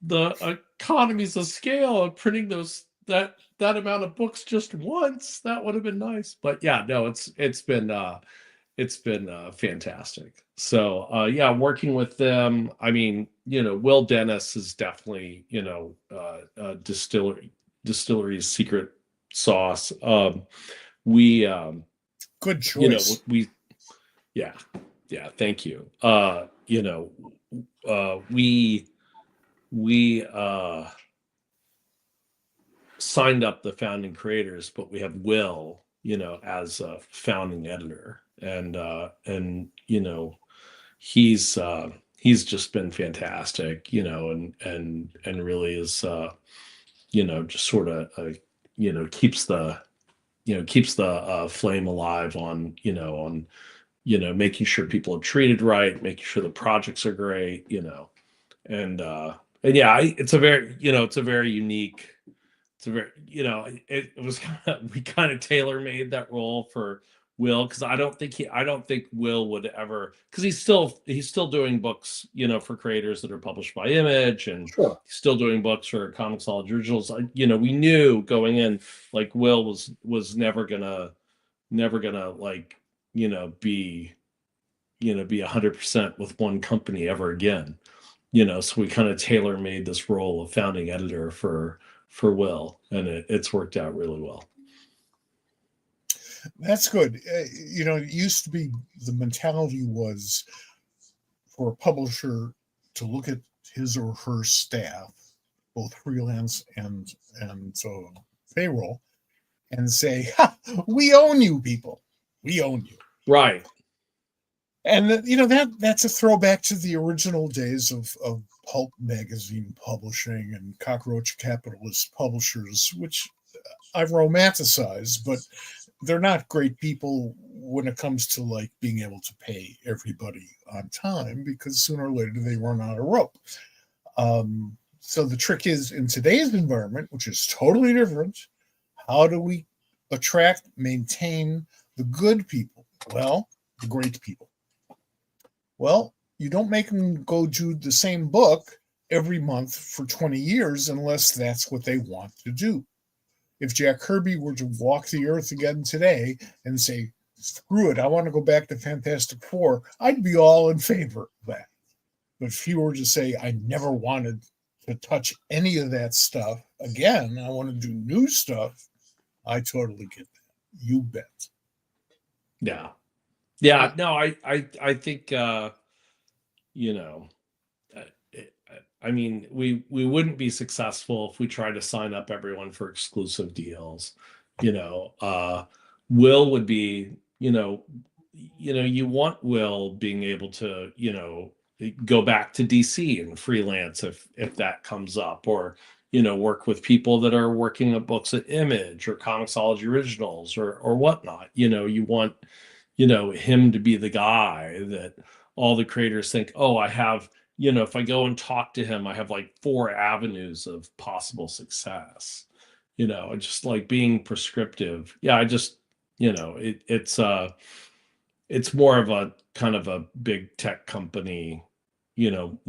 the economies of scale of printing those that amount of books just once. That would have been nice. But yeah, no, it's been fantastic. So yeah, working with them. I mean, Will Dennis is definitely, distillery's secret sauce. We Good choice. Yeah, thank you. We signed up the founding creators, but we have Will, as a founding editor, and he's just been fantastic, and really is, just sort of, keeps the flame alive on, making sure people are treated right, making sure the projects are great, and yeah, it's a very unique. It's a very, it was we kind of tailor made that role for Will, because I don't think Will would ever, because he's still doing books, for creators that are published by Image, and Sure. he's still doing books for Comicsology Originals. We knew going in, like, Will was never gonna like, be 100% with one company ever again. So we kind of tailor made this role of founding editor for Will, and it's worked out really well. That's good. It used to be the mentality was for a publisher to look at his or her staff, both freelance and payroll, and say, "We own you, people. We own you." Right. And that's a throwback to the original days of pulp magazine publishing and cockroach capitalist publishers, which I've romanticized, but they're not great people when it comes to like being able to pay everybody on time, because sooner or later they run out of rope. So the trick is, in today's environment, which is totally different, how do we attract, maintain the good people? Well, the great people. Well, you don't make them go do the same book every month for 20 years unless that's what they want to do. If Jack Kirby were to walk the earth again today and say, screw it, I want to go back to Fantastic Four, I'd be all in favor of that. But if he were to say, I never wanted to touch any of that stuff again, I want to do new stuff, I totally get that. You bet. Yeah. No, I think, I mean, we wouldn't be successful if we tried to sign up everyone for exclusive deals. Will would be, you want Will being able to, go back to DC and freelance if that comes up, or, work with people that are working on books at Image or Comicsology Originals or whatnot. You want, him to be the guy that all the creators think, oh, I have, if I go and talk to him, I have like 4 avenues of possible success, just like being prescriptive. Yeah. I just, it's more of a kind of a big tech company, kind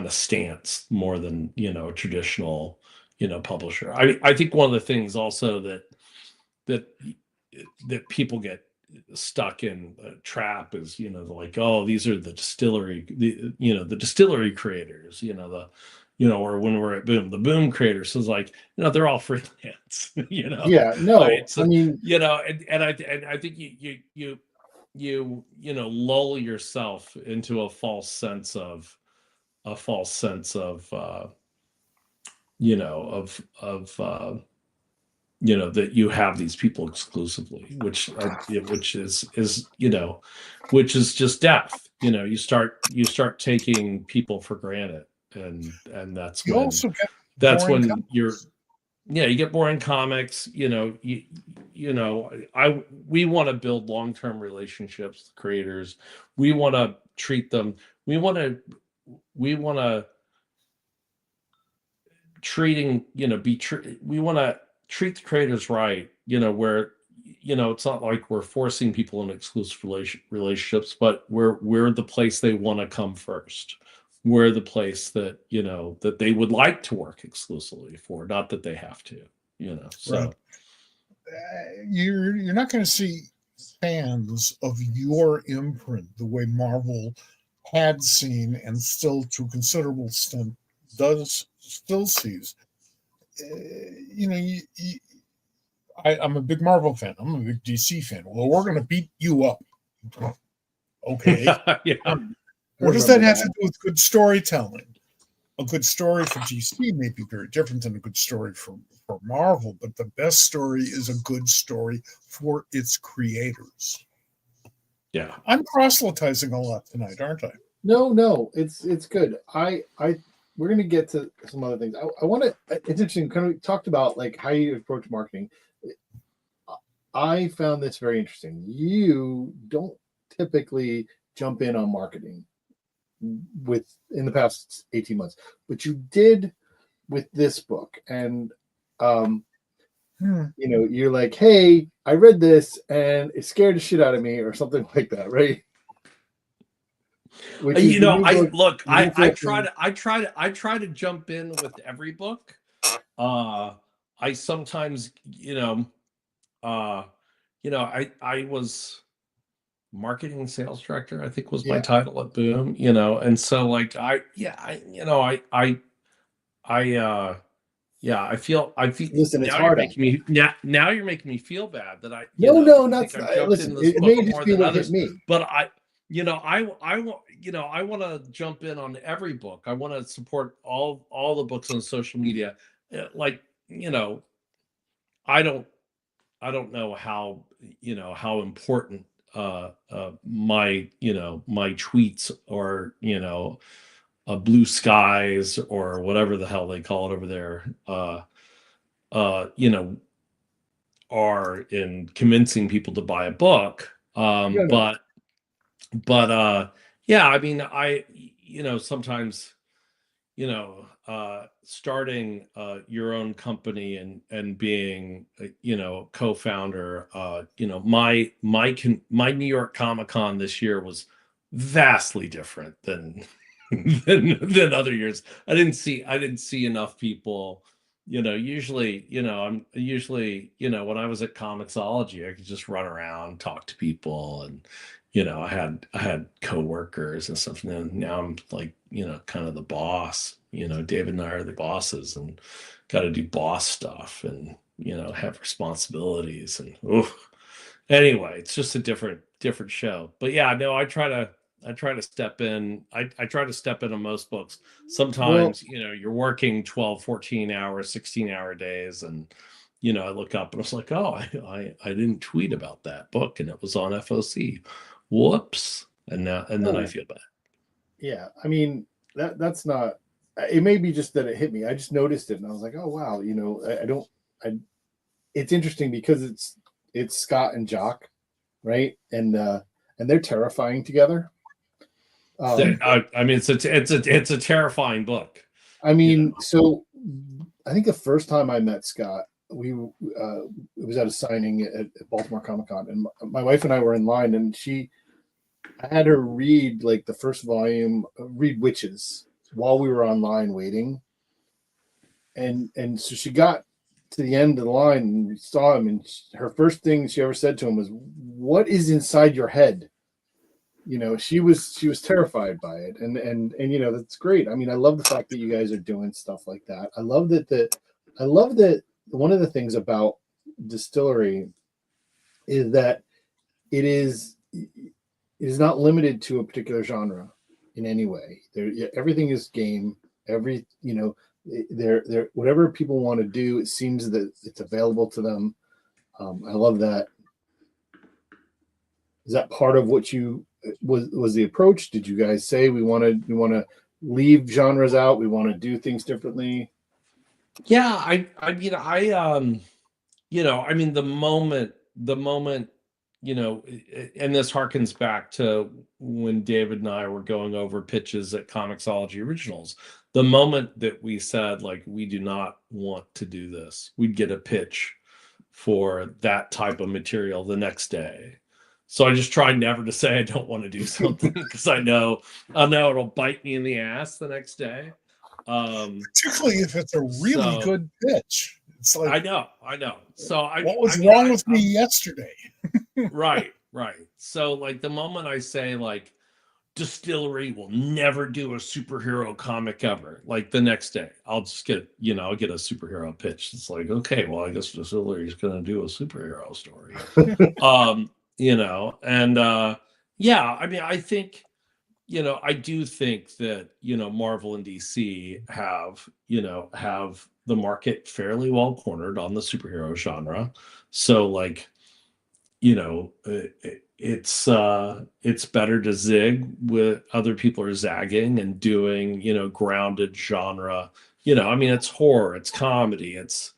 of stance more than, a traditional, publisher. I think one of the things also that people get stuck in a trap is, like, oh, these are the distillery, the distillery creators, or when we're at Boom, the Boom creators is like, they're all freelance, Yeah, no, right? So, I mean, and I think you lull yourself into a false sense of that you have these people exclusively, which is just death. You start taking people for granted, and that's You when also get you get boring comics. We want to build long-term relationships with creators. We want to treat them. We want to we want to treat the creators right, where, it's not like we're forcing people in exclusive relationships, but we're the place they want to come first. we're the place that, that they would like to work exclusively for, not that they have to, so. Right. You're not going to see fans of your imprint the way Marvel had seen and still to a considerable extent still sees. I'm a big Marvel fan. I'm a big DC fan. Well, we're going to beat you up. Okay. Yeah. What does that have to do with good storytelling? A good story for DC may be very different than a good story for Marvel, but the best story is a good story for its creators. Yeah. I'm proselytizing a lot tonight, aren't I? No, it's good. We're gonna get to some other things. I want to. It's interesting. Kind of talked about like how you approach marketing. I found this very interesting. You don't typically jump in on marketing in the past 18 months, but you did with this book, and you're like, hey, I read this and it scared the shit out of me, or something like that, right? I try to jump in with every book. I sometimes, I was marketing and sales director, I think was my title at Boom, and so like I feel Listen, it's now hard. Now you're making me feel bad that I not. think I've jumped Listen, in this it book may just more be than what others, hit me. but I want to jump in on every book. I want to support all the books on social media. Like, I don't know how important my my tweets or blue skies or whatever the hell they call it over there are in convincing people to buy a book. But yeah, I mean, sometimes starting your own company and being co-founder, my New York Comic-Con this year was vastly different than than other years. I didn't see enough people. Usually, when I was at Comixology, I could just run around, talk to people, and I had coworkers and stuff. And then now I'm like, kind of the boss. David and I are the bosses, and got to do boss stuff, and have responsibilities. And anyway, it's just a different show. But yeah, no, I try to step in. I try to step in on most books. Sometimes, you're working 12, 14 hours, 16-hour days. And, I look up and I was like, oh, I didn't tweet about that book, and it was on FOC. Whoops. And then I feel bad. Yeah. I mean, that's not, it may be just that it hit me. I just noticed it and I was like, oh, wow. It's interesting because it's Scott and Jock, right? And they're terrifying together. I mean, it's a terrifying book. I mean, so I think the first time I met Scott, it was at a signing at Baltimore Comic-Con, and my wife and I were in line, and I had her read like the first volume, read Witches, while we were online waiting, and so she got to the end of the line and we saw him, and her first thing she ever said to him was, "What is inside your head?" She was terrified by it, and that's great. I mean, I love the fact that you guys are doing stuff like that. I love that one of the things about Distillery is that it is not limited to a particular genre in any way. Everything is game. They're whatever people want to do, it seems that it's available to them. I love that. Is that part of what you was the approach? Did you guys say we want to leave genres out? We want to do things differently? Yeah, I mean, the moment, and this harkens back to when David and I were going over pitches at Comixology Originals. The moment that we said, like, we do not want to do this, we'd get a pitch for that type of material the next day. So I just try never to say I don't want to do something because I know it'll bite me in the ass the next day. Particularly if it's a really So good pitch. It's like, I know. So what was I mean, wrong with me yesterday? right. So like the moment I say like Distillery will never do a superhero comic ever, like the next day I'll just get I'll get a superhero pitch. It's like, okay, well, I guess Distillery is going to do a superhero story. And yeah, I mean, I think I do think that Marvel and DC have the market fairly well cornered on the superhero genre. So like it's better to zig with other people are zagging and doing grounded genre. I mean, it's horror, it's comedy, it's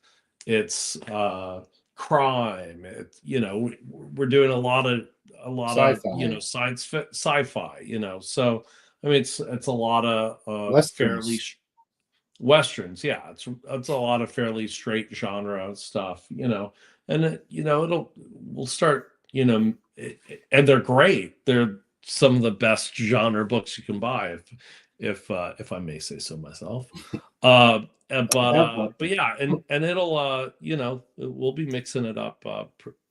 crime. We're doing a lot of Sci-fi. sci-fi. So I mean, it's a lot of Westerns. westerns. Yeah, it's a lot of fairly straight genre stuff. And we'll start. And they're great. They're some of the best genre books you can buy, if I may say so myself. But yeah, and it'll we'll be mixing it up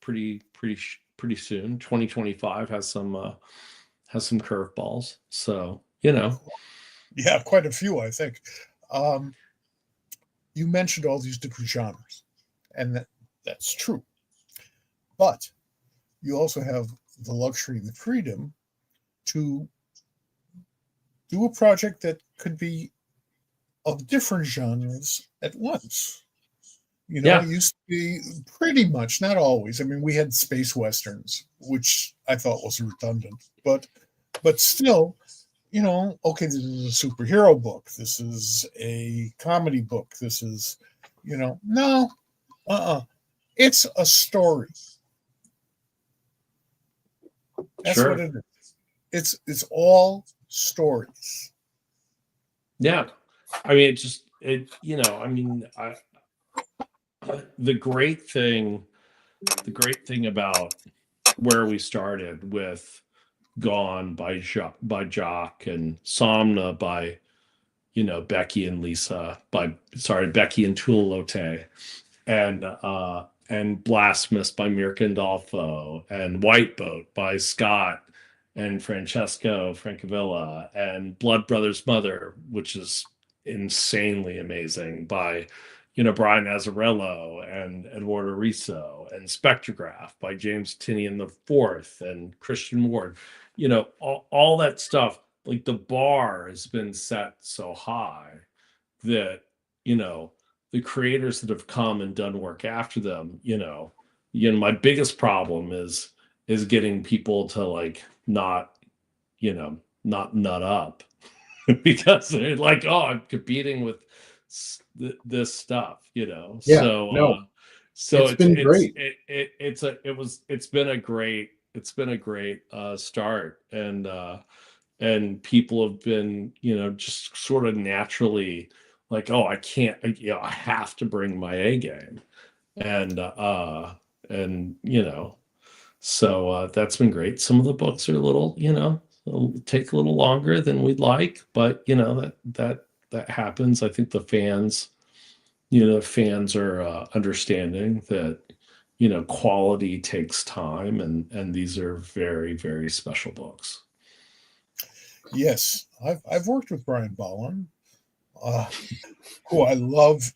pretty soon. 2025 has some curveballs. So Yeah, quite a few, I think. You mentioned all these different genres, and that's true. But you also have the luxury and the freedom to do a project that could be of different genres at once. Yeah. It used to be pretty much, not always. I mean, we had space westerns, which I thought was redundant, but still, okay, this is a superhero book. This is a comedy book. This is, no, it's a story. That's Sure. what it is. It's all stories. Yeah. I mean, I mean, the great thing about where we started with Gone by Jock and Somna by Becky and Tuolote and Blasphemous by Mirka Andolfo and White Boat by Scott and Francesco Francavilla and Blood Brothers Mother, which is insanely amazing, by Brian Azzarello and Eduardo Riso, and Spectrograph by James Tinian the Fourth and Christian Ward. All that stuff, like the bar has been set so high that the creators that have come and done work after them, my biggest problem is getting people to like not nut up because they're like, oh, I'm competing with this stuff, Yeah, so it's been great. it's been a great start, and people have been just sort of naturally like, oh, I can't, I have to bring my A game, and so that's been great. Some of the books are a little, take a little longer than we'd like, but that happens. I think the fans are understanding that quality takes time, and these are very, very special books. Yes, I've worked with Brian Bowen, who I love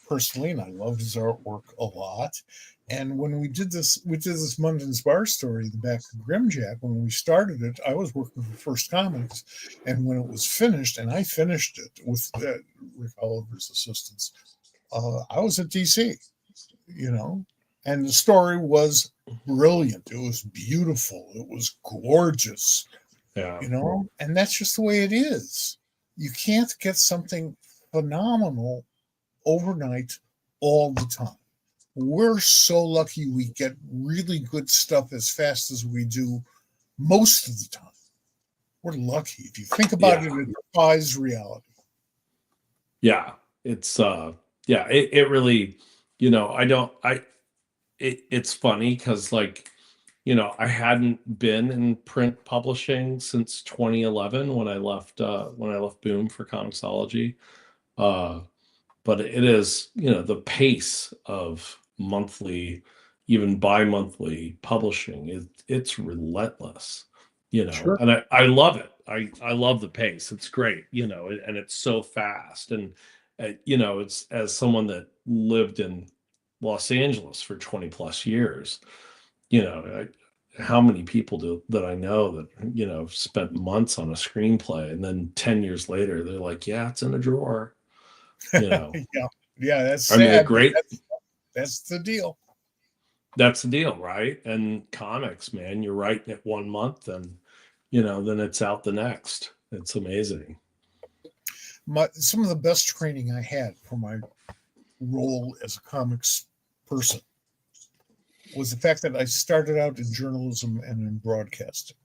personally, and I love his artwork a lot. And when we did this Munden's Bar story, the back of Grimjack, when we started it, I was working for First Comics, and when it was finished, and I finished it with Rick Oliver's assistance, I was at DC, and the story was brilliant. It was beautiful. It was gorgeous. Yeah. And that's just the way it is. You can't get something phenomenal overnight all the time. We're so lucky we get really good stuff as fast as we do most of the time. We're lucky. If you think about it, it defies reality. Yeah, it's it really, it's funny because like I hadn't been in print publishing since 2011 when I left Boom for Comicsology. But it is, the pace of monthly, even bi-monthly publishing, it's relentless, Sure. and I love it. I love the pace. It's great, and it's so fast. And it's, as someone that lived in Los Angeles for 20 plus years, how many people that I know that, spent months on a screenplay, and then 10 years later, they're like, yeah, it's in a drawer, Yeah, yeah, that's I mean, sad, but great. that's the deal. That's the deal, right? And comics, man, you're writing it 1 month, and then it's out the next. It's amazing. Some of the best training I had for my role as a comics person was the fact that I started out in journalism and in broadcasting.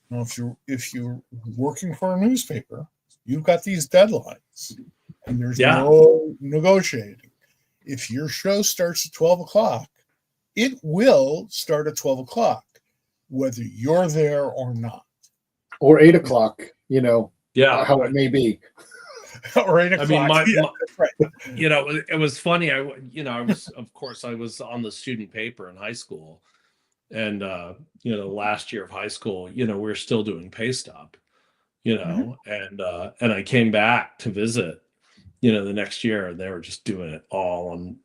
Now, if you're working for a newspaper, you've got these deadlines, and there's no negotiating. If your show starts at 12 o'clock, it will start at 12 o'clock, whether you're there or not. Or 8 o'clock, how it may be. Or 8 o'clock. I mean, that's right. It was funny. I was on the student paper in high school, and last year of high school, we were still doing pay stub, and I came back to visit, the next year, and they were just doing it all on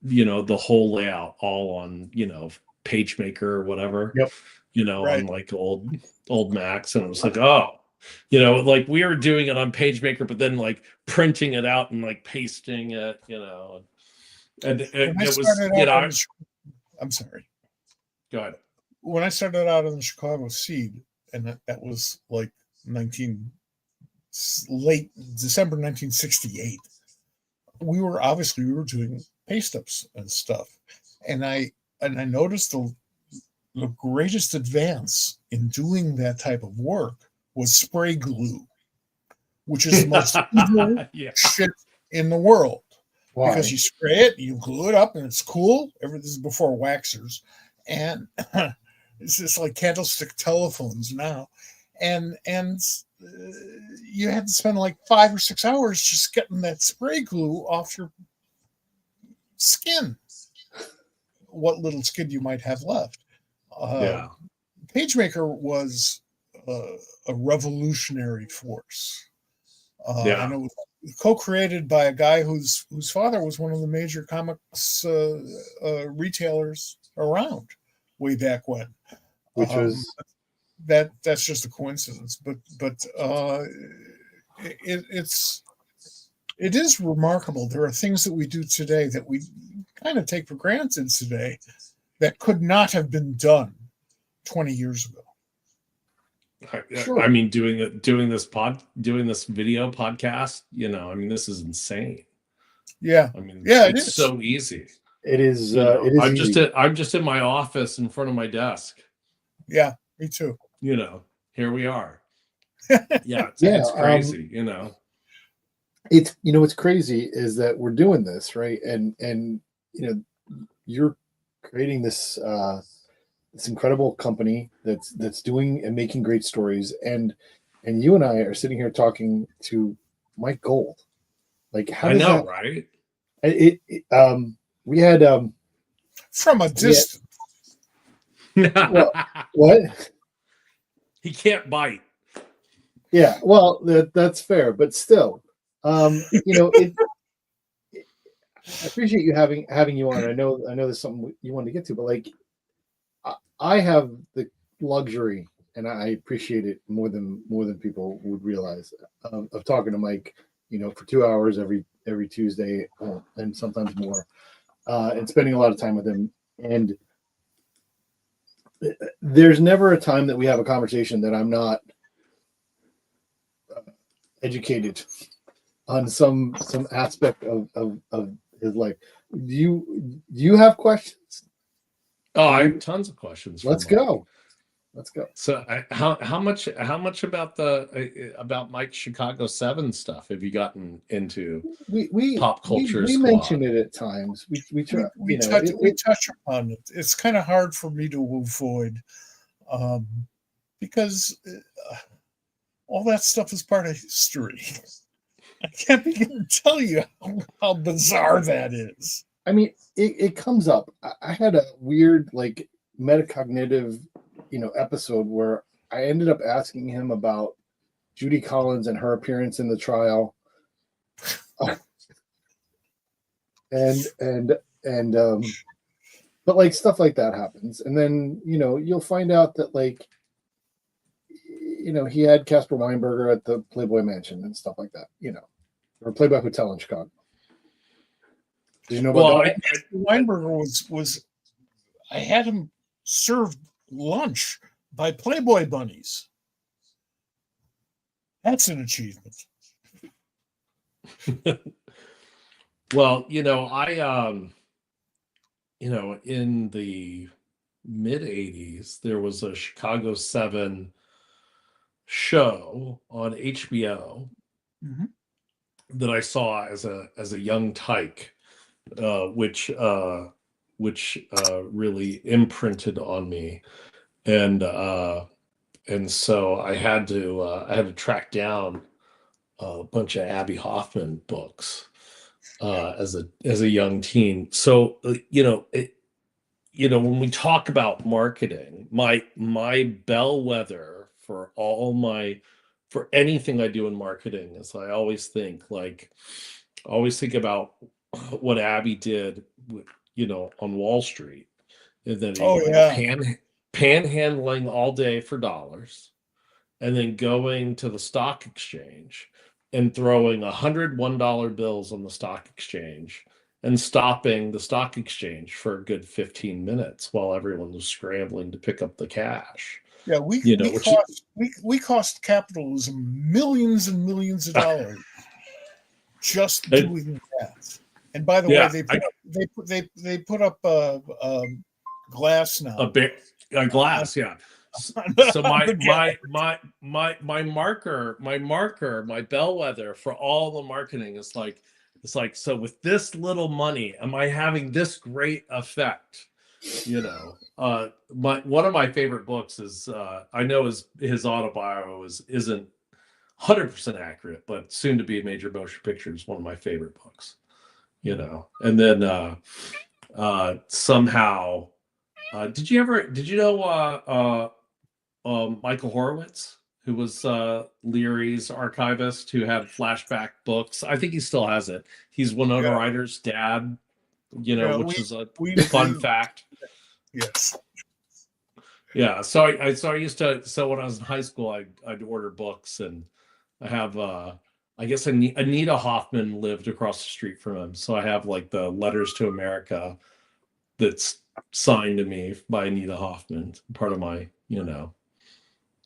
the whole layout all on PageMaker or whatever. Yep. Right. On like old Macs, and it was like, oh, like we were doing it on PageMaker, but then like printing it out and like pasting it, and it was, I'm sorry. Go ahead. When I started out in the Chicago Seed, and that was like late December 1968, we were doing pay stubs and stuff, and I noticed the greatest advance in doing that type of work was spray glue, which is the most evil shit in the world. Why? Because you spray it, you glue it up, and it's cool. This is before waxers, and it's just like candlestick telephones now, and you had to spend like 5 or 6 hours just getting that spray glue off your skin, what little skin you might have left. PageMaker was a revolutionary force. And it was co-created by a guy whose father was one of the major comics retailers around way back when. Which was that's just a coincidence, but it is remarkable. There are things that we do today that we kind of take for granted today that could not have been done 20 years ago. Sure. I mean, doing this video podcast, this is insane. Yeah. I mean, yeah, it's so easy. It is. It is. I'm just in my office in front of my desk. Yeah, me too. Here we are. Yeah, it's crazy. It's what's crazy is that we're doing this, right, and you're creating this this incredible company that's doing and making great stories, and you and I are sitting here talking to Mike Gold. Like, how does that, right? We had from a distance. What? He can't bite. Yeah, well, that's fair, but still, I appreciate you having you on. I know there's something you wanted to get to, but like, I have the luxury, and I appreciate it more than people would realize, of talking to Mike, for 2 hours every Tuesday, and sometimes more, and spending a lot of time with him. And there's never a time that we have a conversation that I'm not educated on some aspect of his life. Do you have questions? Oh, I have tons of questions. Let's go. Let's go. So how much about Mike's Chicago 7 stuff have you gotten into pop culture we squad? mention it at times. We try, we touch upon it. It's kind of hard for me to avoid, because all that stuff is part of history. I can't begin to tell you how bizarre that is. I mean, it comes up. I had a weird, like, metacognitive, episode where I ended up asking him about Judy Collins and her appearance in the trial, but like stuff like that happens, and then you'll find out that, like, he had Casper Weinberger at the Playboy Mansion and stuff like that, or Playboy Hotel in Chicago. Did you know about that? Weinberger was I had him served lunch by Playboy bunnies. That's an achievement. Well, I in the mid 80s, there was a Chicago 7 show on HBO that I saw as a young tyke, which really imprinted on me, and so I had to track down a bunch of Abby Hoffman books as a young teen. So when we talk about marketing, my bellwether for anything I do in marketing is I always think about what Abby did on Wall Street, and then panhandling all day for dollars, and then going to the stock exchange and throwing $101 bills on the stock exchange and stopping the stock exchange for a good 15 minutes while everyone was scrambling to pick up the cash. Yeah, we cost capitalism millions and millions of dollars just doing that. And by the way, they put up glass now. A glass, yeah. So my bellwether for all the marketing is like, so with this little money, am I having this great effect? One of my favorite books is I know his autobio isn't 100% accurate, but soon to be a major motion picture is one of my favorite books. And then somehow, did you know Michael Horowitz, who was Leary's archivist, who had flashback books? I think he still has it. He's Winona Ryder's dad, which is a fun fact. Yes. Yeah. So I used to. So when I was in high school, I'd order books, and I have. I guess Anita Hoffman lived across the street from him, so I have like the Letters to America that's signed to me by Anita Hoffman, part of my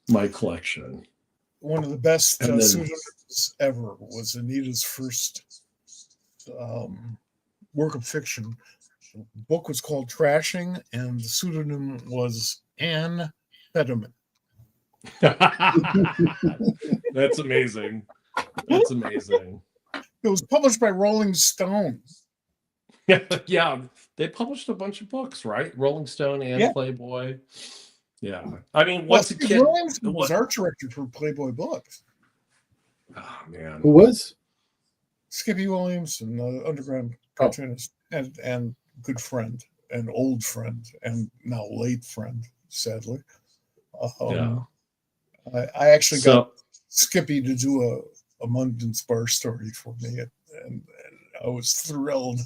my collection. One of the best pseudonyms ever was Anita's first work of fiction. The book was called Trashing, and the pseudonym was Anne Fetterman. That's amazing. That's amazing. It was published by Rolling Stone. Yeah, they published a bunch of books, right? Rolling Stone and Playboy. Yeah, I mean, what's a kid? Williams was art director for Playboy Books. Oh man, who was? Skippy Williamson, the underground cartoonist, and good friend, and old friend, and now late friend, sadly. I actually got Skippy to do a Munden's Bar story for me, and I was thrilled.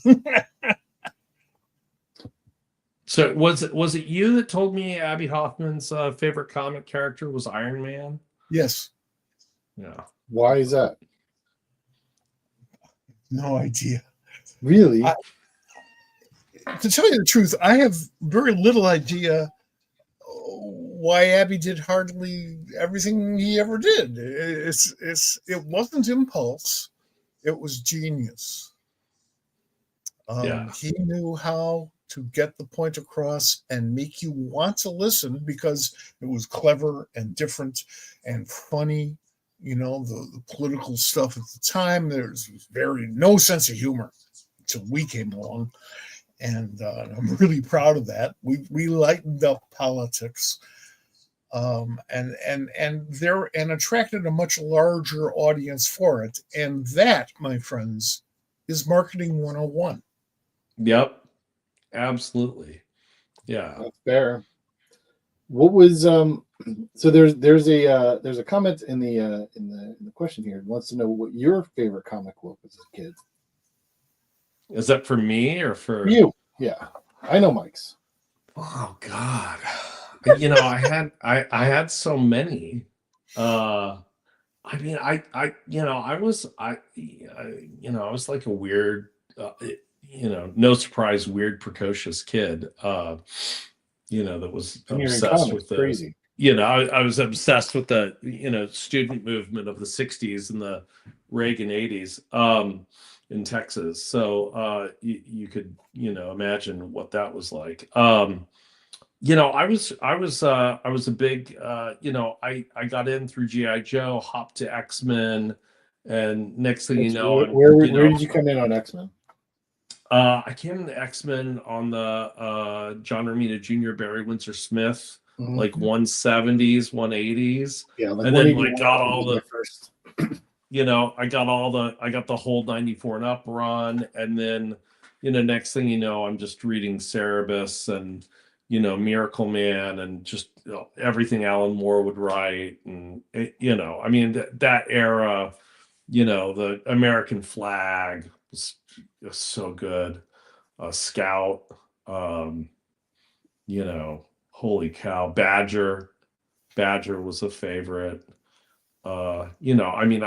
So was it you that told me Abby Hoffman's favorite comic character was Iron Man? Yes. Yeah. Why is that? No idea. Really? To tell you the truth, I have very little idea why Abby did hardly everything he ever did. It wasn't impulse; it was genius. He knew how to get the point across and make you want to listen because it was clever and different and funny. You know, the political stuff at the time, there's no sense of humor until we came along. And I'm really proud of that. We lightened up politics, and attracted a much larger audience for it. And that, my friends, is marketing 101. Yep. Absolutely. Yeah. That's fair. What was so there's a comment in the question here. It wants to know what your favorite comic book was as a kid. Is that for me or for you? Yeah. I know Mike's. Oh God. You know, I had so many. I mean, I was like a weird, no surprise, weird, precocious kid, that was obsessed with the, crazy. I was obsessed with the, student movement of the 60s and the Reagan 80s in Texas. So you could, imagine what that was like. I was a big, I got in through G.I. Joe, hopped to X-Men, and next thing where did you come in on X-Men? I came into X-Men on the John Romita Jr., Barry Windsor Smith, like 170s, 180s. Yeah, like and then like got all the first. I got the whole 94 and up run, and then next thing you know, I'm just reading Cerebus and Miracle Man and just everything Alan Moore would write, and I mean that era, the American Flag was so good. Scout, holy cow, Badger was a favorite. I mean,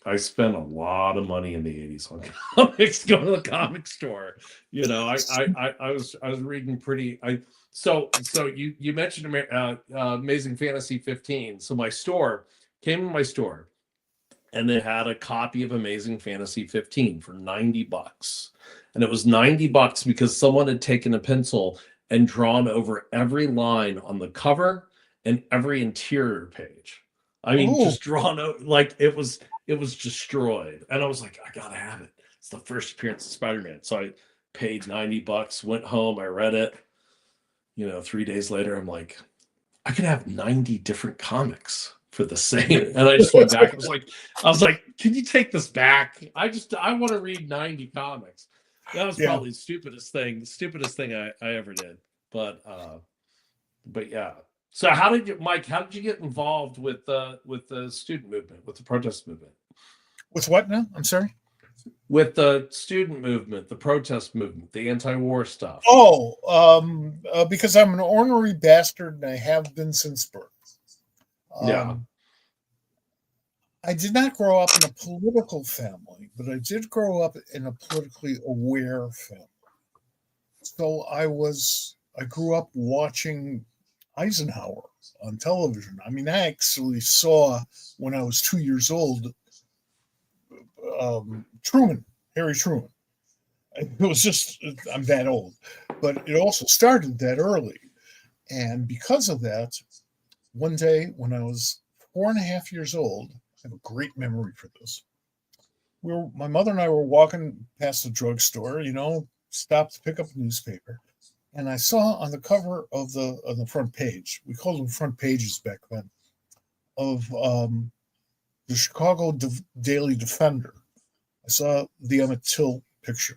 I spent a lot of money in the 80s on comics, going to the comic store. I was reading so you mentioned Amazing Fantasy 15. So my store came in my store, and they had a copy of Amazing Fantasy 15 for $90. And it was $90 because someone had taken a pencil and drawn over every line on the cover and every interior page. I mean, just drawn out, like it was destroyed. And I was like, I gotta have it. It's the first appearance of Spider-Man. So I paid $90, went home, I read it. 3 days later, I'm like, I could have 90 different comics for the same. And I just went back. I was like, can you take this back? I want to read 90 comics. That was probably the stupidest thing I ever did. But yeah. So Mike, how did you get involved with the student movement, with the protest movement? With what now? I'm sorry? With the student movement, the protest movement, the anti-war stuff. Because I'm an ornery bastard and I have been since birth. I did not grow up in a political family, but I did grow up in a politically aware family. So I grew up watching Eisenhower on television. I mean, I actually saw, when I was 2 years old, Harry Truman. It was just, I'm that old, but it also started that early. And because of that, one day when I was 4.5 years old, I have a great memory for this. My mother and I were walking past the drugstore, stopped to pick up a newspaper. And I saw on the cover of the front page, we called them front pages back then, of the Chicago Daily Defender. I saw the Emmett Till picture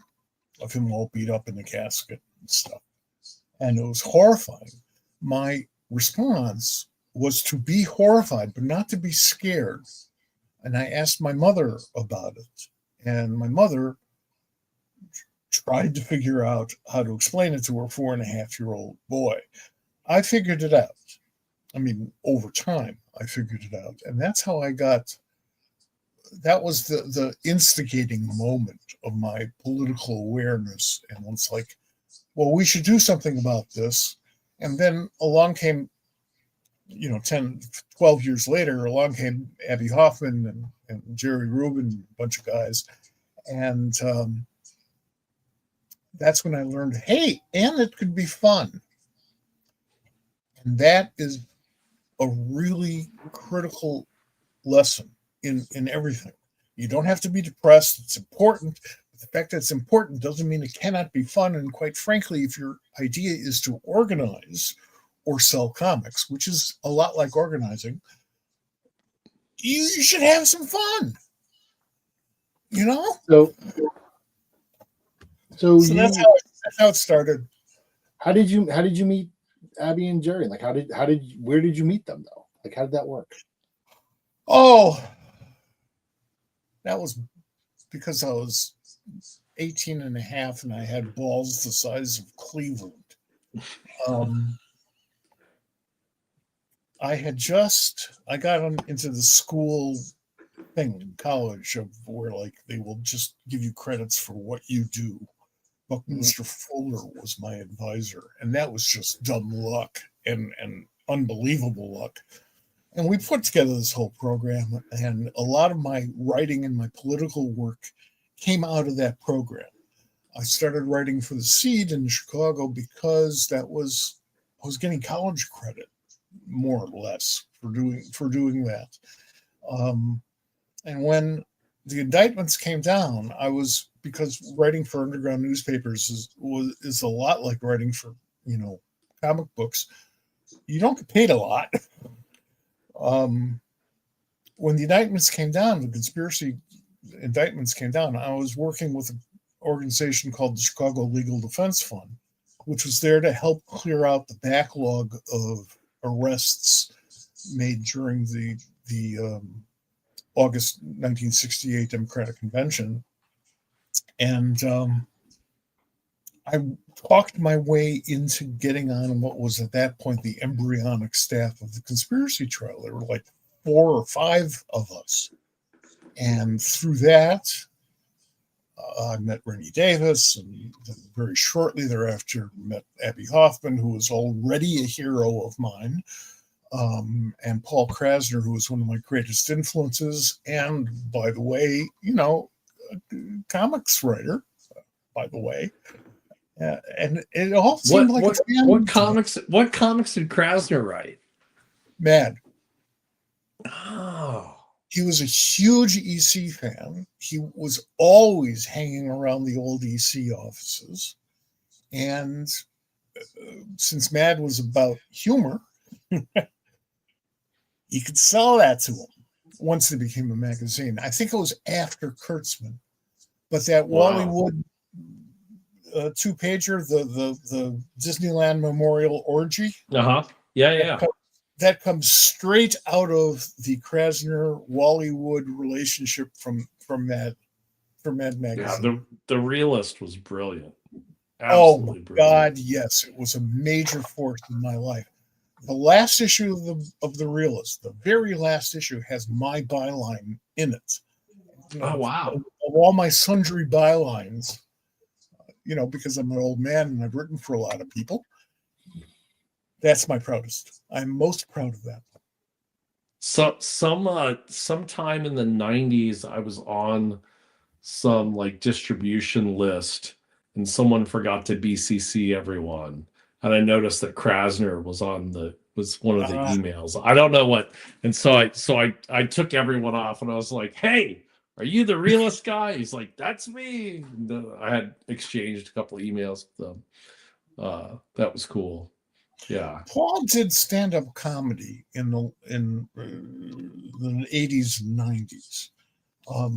of him all beat up in the casket and stuff. And it was horrifying. My response was to be horrified, but not to be scared. And I asked my mother about it. And my mother tried to figure out how to explain it to her 4.5-year-old boy. I figured it out. I mean, over time, I figured it out. And that's how that was the instigating moment of my political awareness. And it's like, well, we should do something about this. And then along came, 10, 12 years later, along came Abby Hoffman and Jerry Rubin, a bunch of guys. And that's when I learned, hey, and it could be fun. And that is a really critical lesson in everything. You don't have to be depressed. It's important. But the fact that it's important doesn't mean it cannot be fun. And quite frankly, if your idea is to organize or sell comics, which is a lot like organizing, you should have some fun. You know? So that's how it started. How did you meet Abby and Jerry? Like where did you meet them though? Like how did that work? Oh, that was because I was 18 and a half and I had balls the size of Cleveland. I got into the school thing in college of where like they will just give you credits for what you do. Buckminster Fuller was my advisor, and that was just dumb luck and unbelievable luck. And we put together this whole program, and a lot of my writing and my political work came out of that program. I started writing for the Seed in Chicago because I was getting college credit, more or less, for doing that. And when the indictments came down, because writing for underground newspapers is a lot like writing for comic books. You don't get paid a lot. When the indictments came down, the conspiracy indictments came down, I was working with an organization called the Chicago Legal Defense Fund, which was there to help clear out the backlog of arrests made during the August 1968 Democratic Convention. And I talked my way into getting on what was at that point the embryonic staff of the conspiracy trial. There were like 4 or 5 of us. And through that, I met Rennie Davis, and then very shortly thereafter met Abby Hoffman, who was already a hero of mine, and Paul Krasner, who was one of my greatest influences, and by the way, a comics writer, by the way. And it all seemed what comics did Krasner write? Mad. Oh. He was a huge EC fan. He was always hanging around the old EC offices. And since Mad was about humor, you could sell that to him once it became a magazine. I think it was after Kurtzman. But that Wally Wood 2-pager, the Disneyland Memorial Orgy. Uh-huh. Yeah. That comes straight out of the Krasner-Wally Wood relationship from Mad magazine. Yeah, the Realist was brilliant. Absolutely brilliant. God, yes, it was a major force in my life. The last issue of the Realist, the very last issue, has my byline in it. Oh wow! Of all my sundry bylines, because I'm an old man and I've written for a lot of people. That's my proudest. I'm most proud of that. So sometime in the 90s, I was on some like distribution list, and someone forgot to BCC everyone, and I noticed that Krasner was one of the emails. I don't know what, and so I took everyone off, and I was like, "Hey, are you the Realist guy?" He's like, "That's me." And I had exchanged a couple of emails with them. That was cool. Yeah. Paul did stand-up comedy in the 80s and 90s. I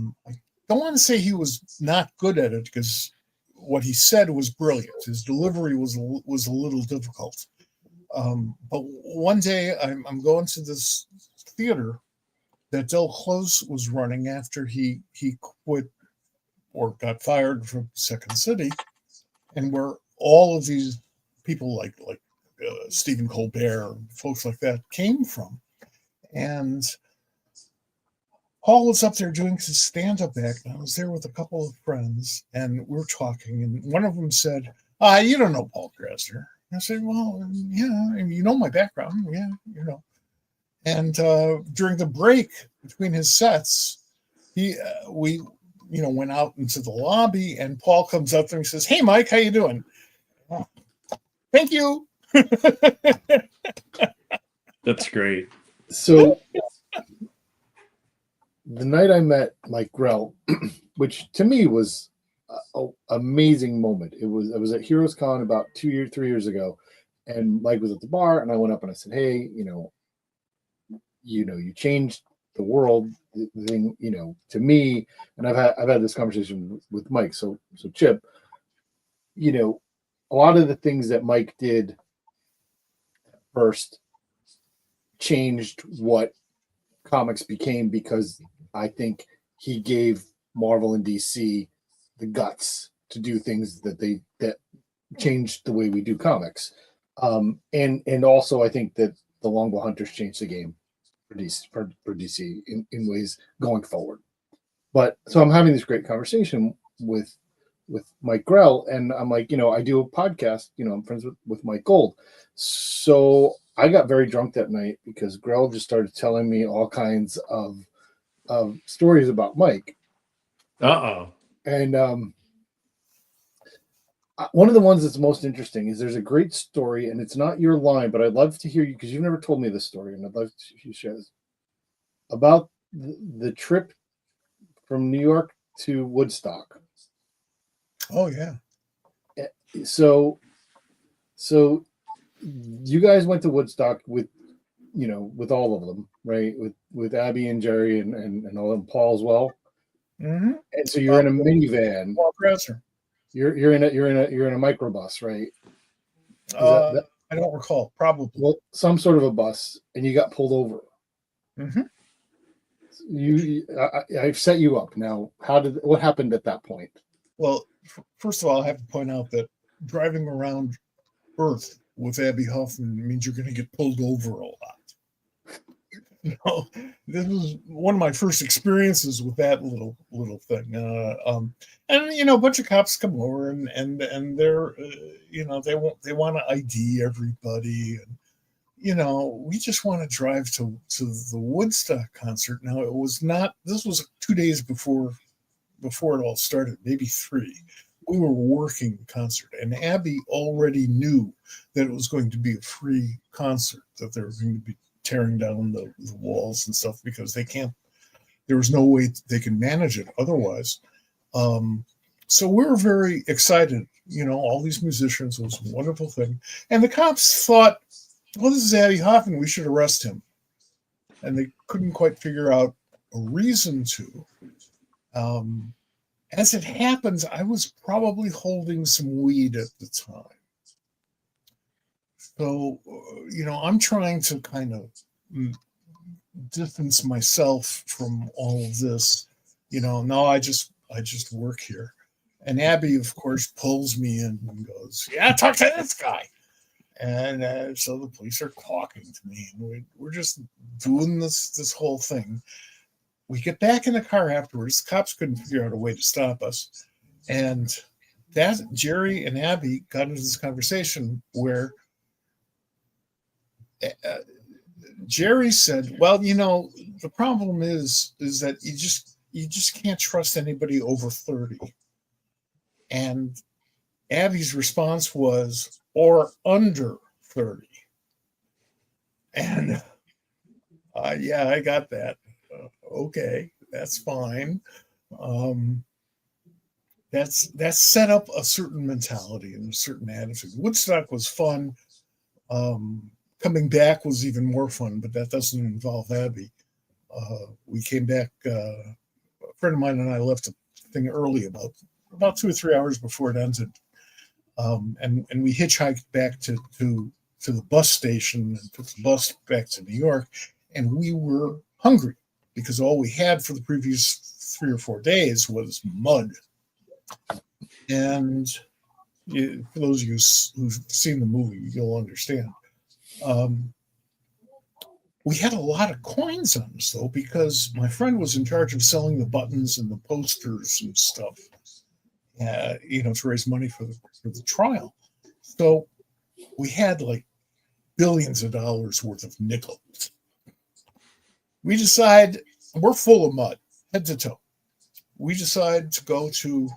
don't want to say he was not good at it, because what he said was brilliant. His delivery was a little difficult. But one day I'm going to this theater that Del Close was running after he quit or got fired from Second City, and where all of these people like Stephen Colbert and folks like that came from. And Paul was up there doing his stand-up act, and I was there with a couple of friends, and we're talking, and one of them said, "You don't know Paul Krasner." I said, "Well, yeah, and you know my background, yeah, And during the break between his sets, we went out into the lobby, and Paul comes up there and says, "Hey, Mike, how you doing?" "Oh, thank you." That's great. So the night I met Mike Grell, which to me was an amazing moment. I was at Heroes Con about 3 years ago, and Mike was at the bar, and I went up and I said, "Hey, you changed the world thing, to me." And I've had this conversation with Mike. So Chip, a lot of the things that Mike did first changed what comics became, because I think he gave Marvel and DC the guts to do things that changed the way we do comics. And also I think that the Longbow Hunters changed the game for DC in ways going forward. But so I'm having this great conversation with Mike Grell, and I'm like, I do a podcast, I'm friends with Mike Gold. So I got very drunk that night because Grell just started telling me all kinds of stories about Mike. And one of the ones that's most interesting is there's a great story, and it's not your line, but I'd love to hear you, because you've never told me this story, and I'd love to share this about the trip from New York to Woodstock. Oh yeah. So you guys went to Woodstock with all of them, right? With Abby and Jerry and all them, Paul as well. Mm-hmm. And so you're in a minivan. Paul Krasner. You're in a microbus, right? I don't recall. Probably. Well, some sort of a bus, and you got pulled over. Mm-hmm. I've set you up now. What happened at that point? Well, first of all, I have to point out that driving around Earth with Abby Hoffman means you're going to get pulled over a lot. This was one of my first experiences with that little thing. And a bunch of cops come over, and they're they want to ID everybody, and we just want to drive to the Woodstock concert. Now this was 2 days before it all started, maybe 3. We were working the concert, and Abby already knew that it was going to be a free concert, that they were going to be tearing down the walls and stuff, because there was no way they can manage it otherwise. So we were very excited, all these musicians. It was a wonderful thing. And the cops thought, well, this is Abby Hoffman, we should arrest him. And they couldn't quite figure out a reason to. As it happens, I was probably holding some weed at the time. So, I'm trying to kind of distance myself from all of this. No, I just work here. And Abby, of course, pulls me in and goes, "Yeah, talk to this guy." And so the police are talking to me, and we're just doing this whole thing. We get back in the car afterwards. The cops couldn't figure out a way to stop us. And that Jerry and Abby got into this conversation where Jerry said, well, the problem is that you just can't trust anybody over 30. And Abby's response was, or under 30. And yeah, I got that. Okay, that's fine. That's set up a certain mentality and a certain attitude. Woodstock was fun. Coming back was even more fun, but that doesn't involve Abby. We came back. A friend of mine and I left the thing early, about 2 or 3 hours before it ended, and we hitchhiked back to the bus station and took the bus back to New York, and we were hungry because all we had for the previous 3 or 4 days was mud. And for those of you who've seen the movie, you'll understand. We had a lot of coins on us, though, because my friend was in charge of selling the buttons and the posters and stuff, to raise money for the trial. So we had like billions of dollars worth of nickels. We decide we're full of mud, head to toe. we decided to go to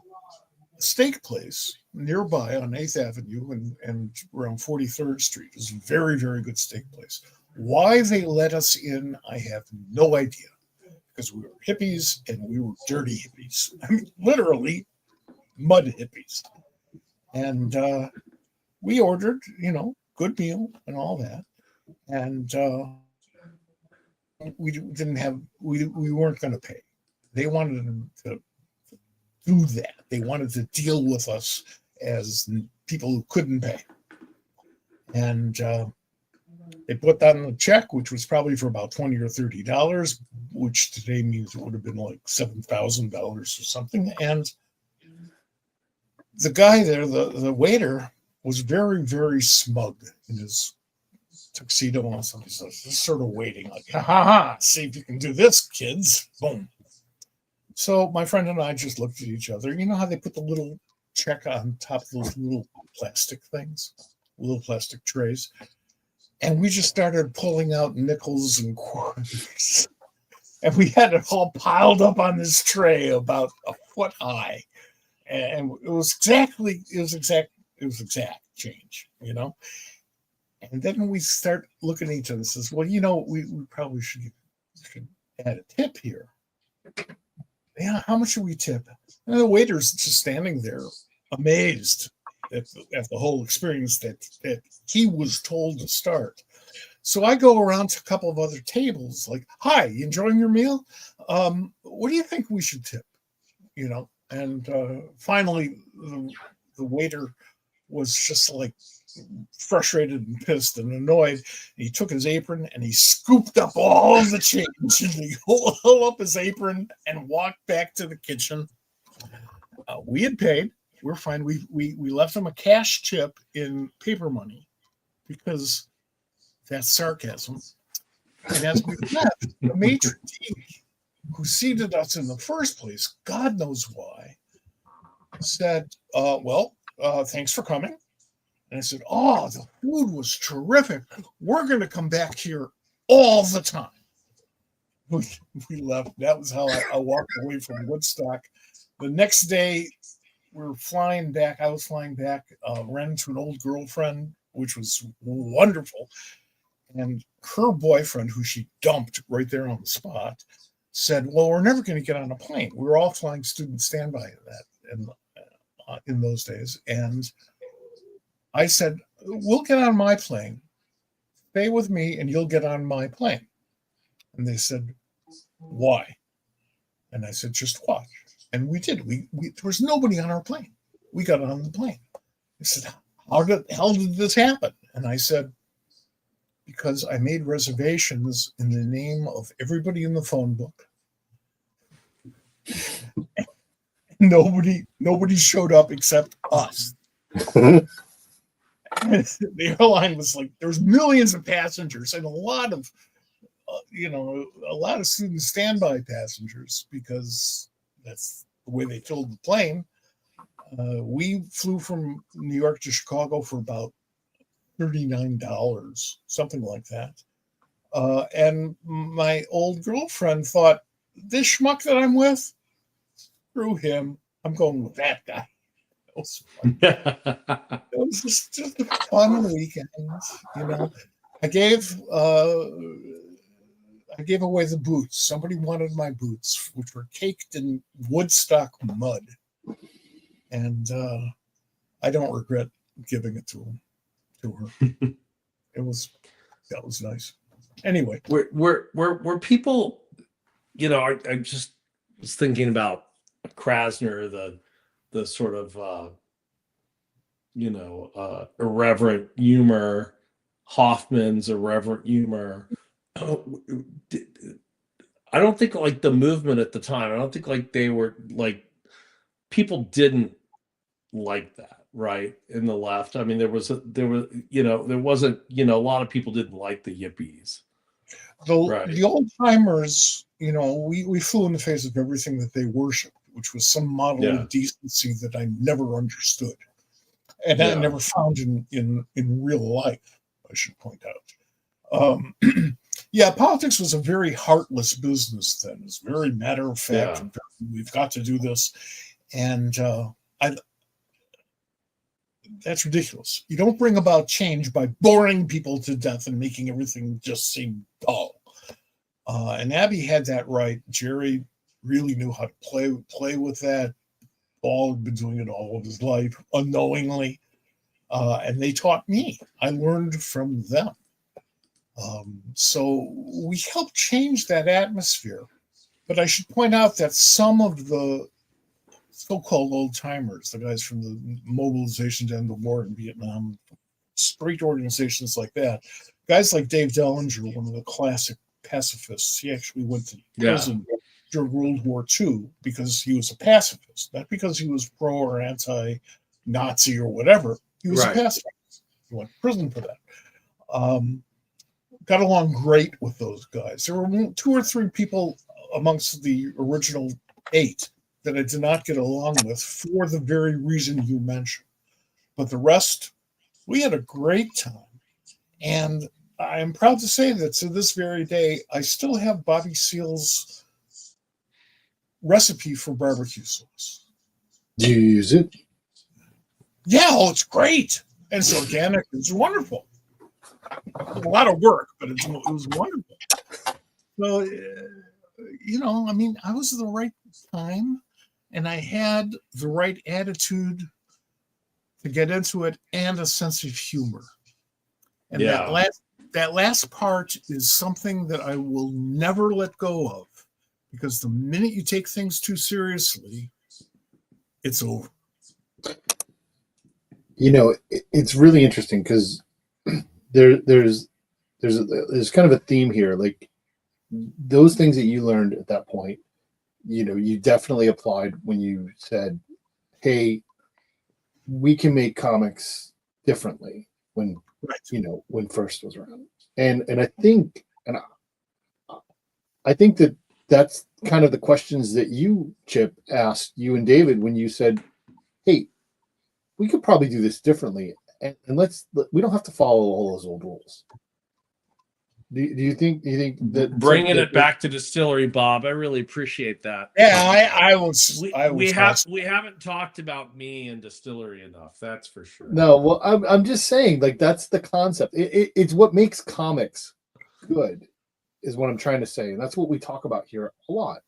a steak place nearby on 8th Avenue and around 43rd Street. It was a very, very good steak place. Why they let us in, I have no idea. Because we were hippies and we were dirty hippies. I mean, literally mud hippies. And we ordered, good meal and all that. And we weren't going to pay. They wanted to do that. They wanted to deal with us as people who couldn't pay. And they put that on the check, which was probably for about $20 or $30, which today means it would have been like $7,000 or something. And the guy there, the waiter, was very, very smug in his tuxedo and something. So just sort of waiting, like, ha ha ha, see if you can do this, kids. Boom. So my friend and I just looked at each other. You know how they put the little check on top of those little plastic things, little plastic trays? And we just started pulling out nickels and quarters. And we had it all piled up on this tray about a foot high. And it was exact change, And then we start looking at each other and says, well, we probably should add a tip here. Yeah, how much should we tip? And the waiter's just standing there amazed at the whole experience that he was told to start. So I go around to a couple of other tables, like, hi, you enjoying your meal? What do you think we should tip? And finally the waiter was just like frustrated and pissed and annoyed. And he took his apron and he scooped up all of the change and he held up his apron and walked back to the kitchen. We had paid. We're fine. We left him a cash tip in paper money because that's sarcasm. And as we left, the maitre d', who seated us in the first place, God knows why, said, thanks for coming. And I said, the food was terrific. We're going to come back here all the time. We left. That was how I walked away from Woodstock. The next day, we were flying back. I was flying back, ran into an old girlfriend, which was wonderful. And her boyfriend, who she dumped right there on the spot, said, well, we're never going to get on a plane. We were all flying student standby in those days. And I said, we'll get on my plane. Stay with me and you'll get on my plane. And they said, why? And I said, just watch. And we did. There was nobody on our plane. We got on the plane. They said, how the hell did this happen? And I said, because I made reservations in the name of everybody in the phone book. Nobody showed up except us. The airline was like, there's millions of passengers and a lot of student standby passengers because that's the way they filled the plane. We flew from New York to Chicago for about $39, something like that. And my old girlfriend thought, this schmuck that I'm with, screw him. I'm going with that guy. It was just a fun weekend, I gave away the boots. Somebody wanted my boots, which were caked in Woodstock mud, and I don't regret giving it to her. That was nice. Anyway, were people, I just was thinking about Krasner, the sort of irreverent humor, Hoffman's irreverent humor. I don't think like the movement at the time, I don't think like they were like, people didn't like that, right? In the left. I mean, there wasn't, a lot of people didn't like the yippies. The old timers, we flew in the face of everything that they worshiped, which was some model of decency that I never understood. And I never found in real life, I should point out. Yeah, politics was a very heartless business then. It was very matter of fact. Yeah. We've got to do this. And that's ridiculous. You don't bring about change by boring people to death and making everything just seem dull. And Abby had that right. Jerry really knew how to play with that. Paul had been doing it all of his life, unknowingly. And they taught me. I learned from them. So we helped change that atmosphere. But I should point out that some of the so-called old-timers, the guys from the mobilization to end the war in Vietnam, street organizations like that, guys like Dave Dellinger, one of the classic pacifists, he actually went to prison during World War II because he was a pacifist, not because he was pro or anti-Nazi or whatever. He was a pacifist. He went to prison for that. Got along great with those guys. There were 2 or 3 people amongst the original 8 that I did not get along with for the very reason you mentioned. But the rest, we had a great time. And I am proud to say that to this very day, I still have Bobby Seale's recipe for barbecue sauce. Do you use it? Yeah, it's great. And it's organic. It's wonderful. A lot of work, but it was wonderful. So, I mean, I was at the right time, and I had the right attitude to get into it and a sense of humor. And that last part is something that I will never let go of, because the minute you take things too seriously, it's over. It's really interesting because there's kind of a theme here. Like those things that you learned at that point, you definitely applied when you said, hey, we can make comics differently when First was around. And I think that that's kind of the questions that you, Chip, asked you and David when you said, hey, we could probably do this differently. And we don't have to follow all those old rules. Do you think that bringing it back to Distillery, Bob? I really appreciate that. Yeah, we haven't talked about me and Distillery enough. That's for sure. No, well, I'm just saying, like, that's the concept. It's what makes comics good, is what I'm trying to say, and that's what we talk about here a lot.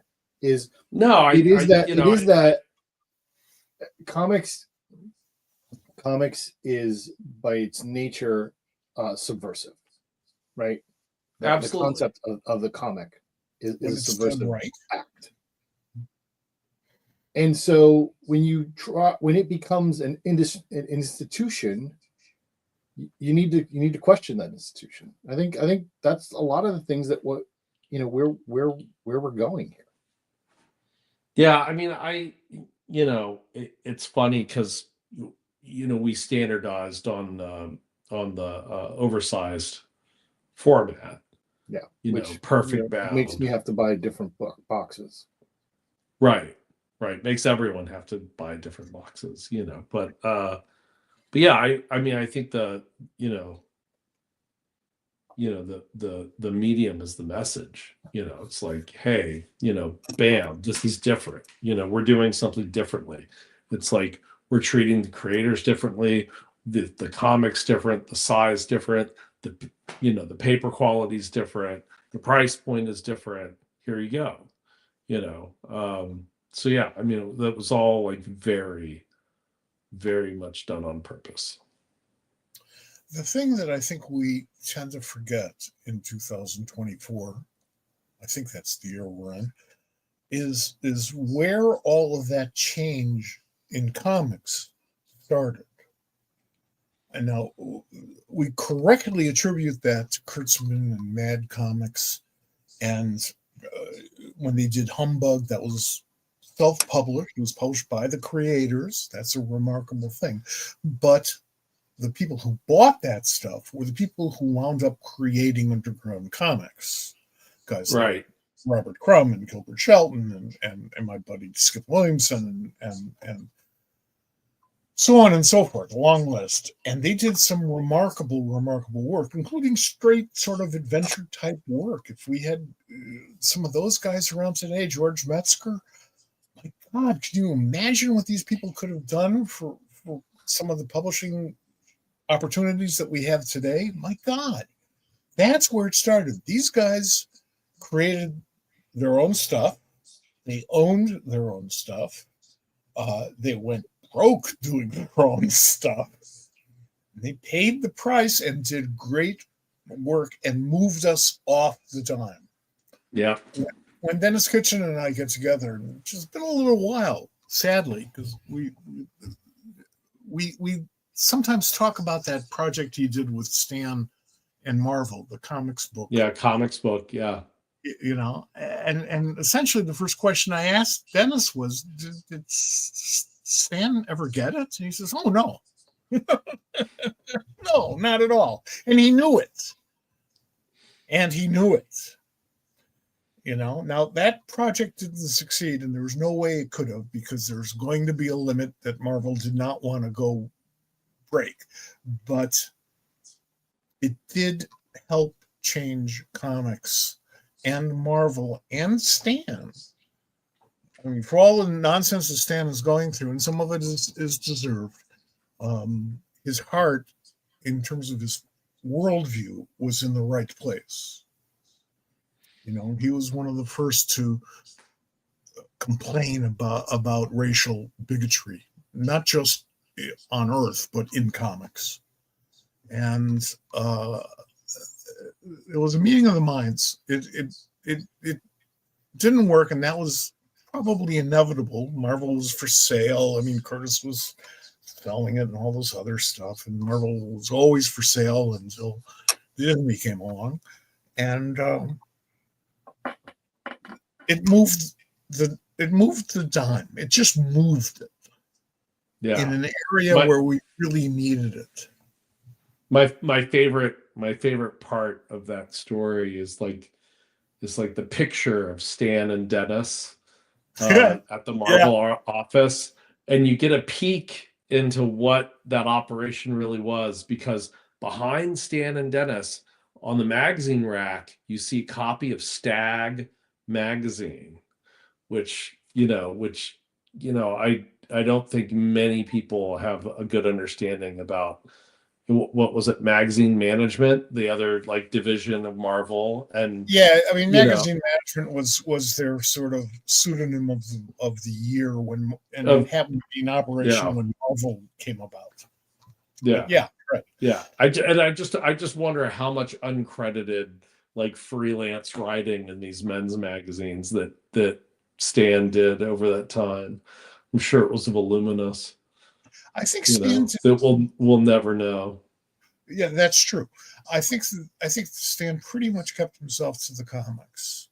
Comics is by its nature subversive, right? Absolutely. The concept of the comic is a subversive act. And so when it becomes an institution, you need to question that institution. I think that's a lot of the things that where we're going here. Yeah, I mean, it's funny because we standardized on the oversized format. Yeah, which perfect bound makes me have to buy different boxes. Right. Makes everyone have to buy different boxes, But yeah, I mean, I think the medium is the message. It's like, hey, bam, this is different. We're doing something differently. It's like we're treating the creators differently, the comics different, the size different, the paper quality is different, the price point is different. Here you go. So yeah, I mean, that was all like very, very much done on purpose. The thing that I think we tend to forget in 2024, I think that's the year we're in, is where all of that change in comics started. And now we correctly attribute that to Kurtzman and Mad Comics. And when they did Humbug, that was self-published. It was published by the creators. That's a remarkable thing. But the people who bought that stuff were the people who wound up creating underground comics. Guys like Robert Crumb and Gilbert Shelton and my buddy Skip Williamson and so on and so forth, a long list. And they did some remarkable work, including straight sort of adventure type work. If we had some of those guys around today, George Metzger, my God, can you imagine what these people could have done for some of the publishing opportunities that we have today? My God, that's where it started. These guys created their own stuff. They owned their own stuff. They went broke doing their own stuff. They paid the price and did great work and moved us off the dime. Yeah. When Dennis Kitchen and I get together, which has been a little while, sadly, because we sometimes talk about that project he did with Stan and Marvel, the comics book. Yeah, comics book. Yeah. You know, and essentially the first question I asked Dennis was, did Stan ever get it? And he says, oh, no. No, not at all. And he knew it. You know, now that project didn't succeed, and there was no way it could have, because there's going to be a limit that Marvel did not want to go break. But it did help change comics and Marvel and Stan. I mean, for all the nonsense that Stan is going through, and some of it is deserved, his heart, in terms of his worldview, was in the right place. You know, he was one of the first to complain about racial bigotry, not just on Earth, but in comics. And it was a meeting of the minds. It didn't work, and that was probably inevitable. Marvel was for sale. I mean, Curtis was selling it and all this other stuff, and Marvel was always for sale until Disney came along, and it moved the dime. It just moved it. Yeah. In an area where we really needed it. My favorite part of that story is like the picture of Stan and Dennis at the Marvel office, and you get a peek into what that operation really was, because behind Stan and Dennis on the magazine rack you see a copy of Stag magazine, which I don't think many people have a good understanding about. What was it? Magazine Management, the other like division of Marvel. And yeah, I mean, Magazine Management was their sort of pseudonym of the year when, and it happened to be in operation when Marvel came about. Yeah, yeah, right. Yeah, I just wonder how much uncredited like freelance writing in these men's magazines that Stan did over that time. I'm sure it was voluminous. I think Stan that we'll never know. Yeah, that's true. I think Stan pretty much kept himself to the comics.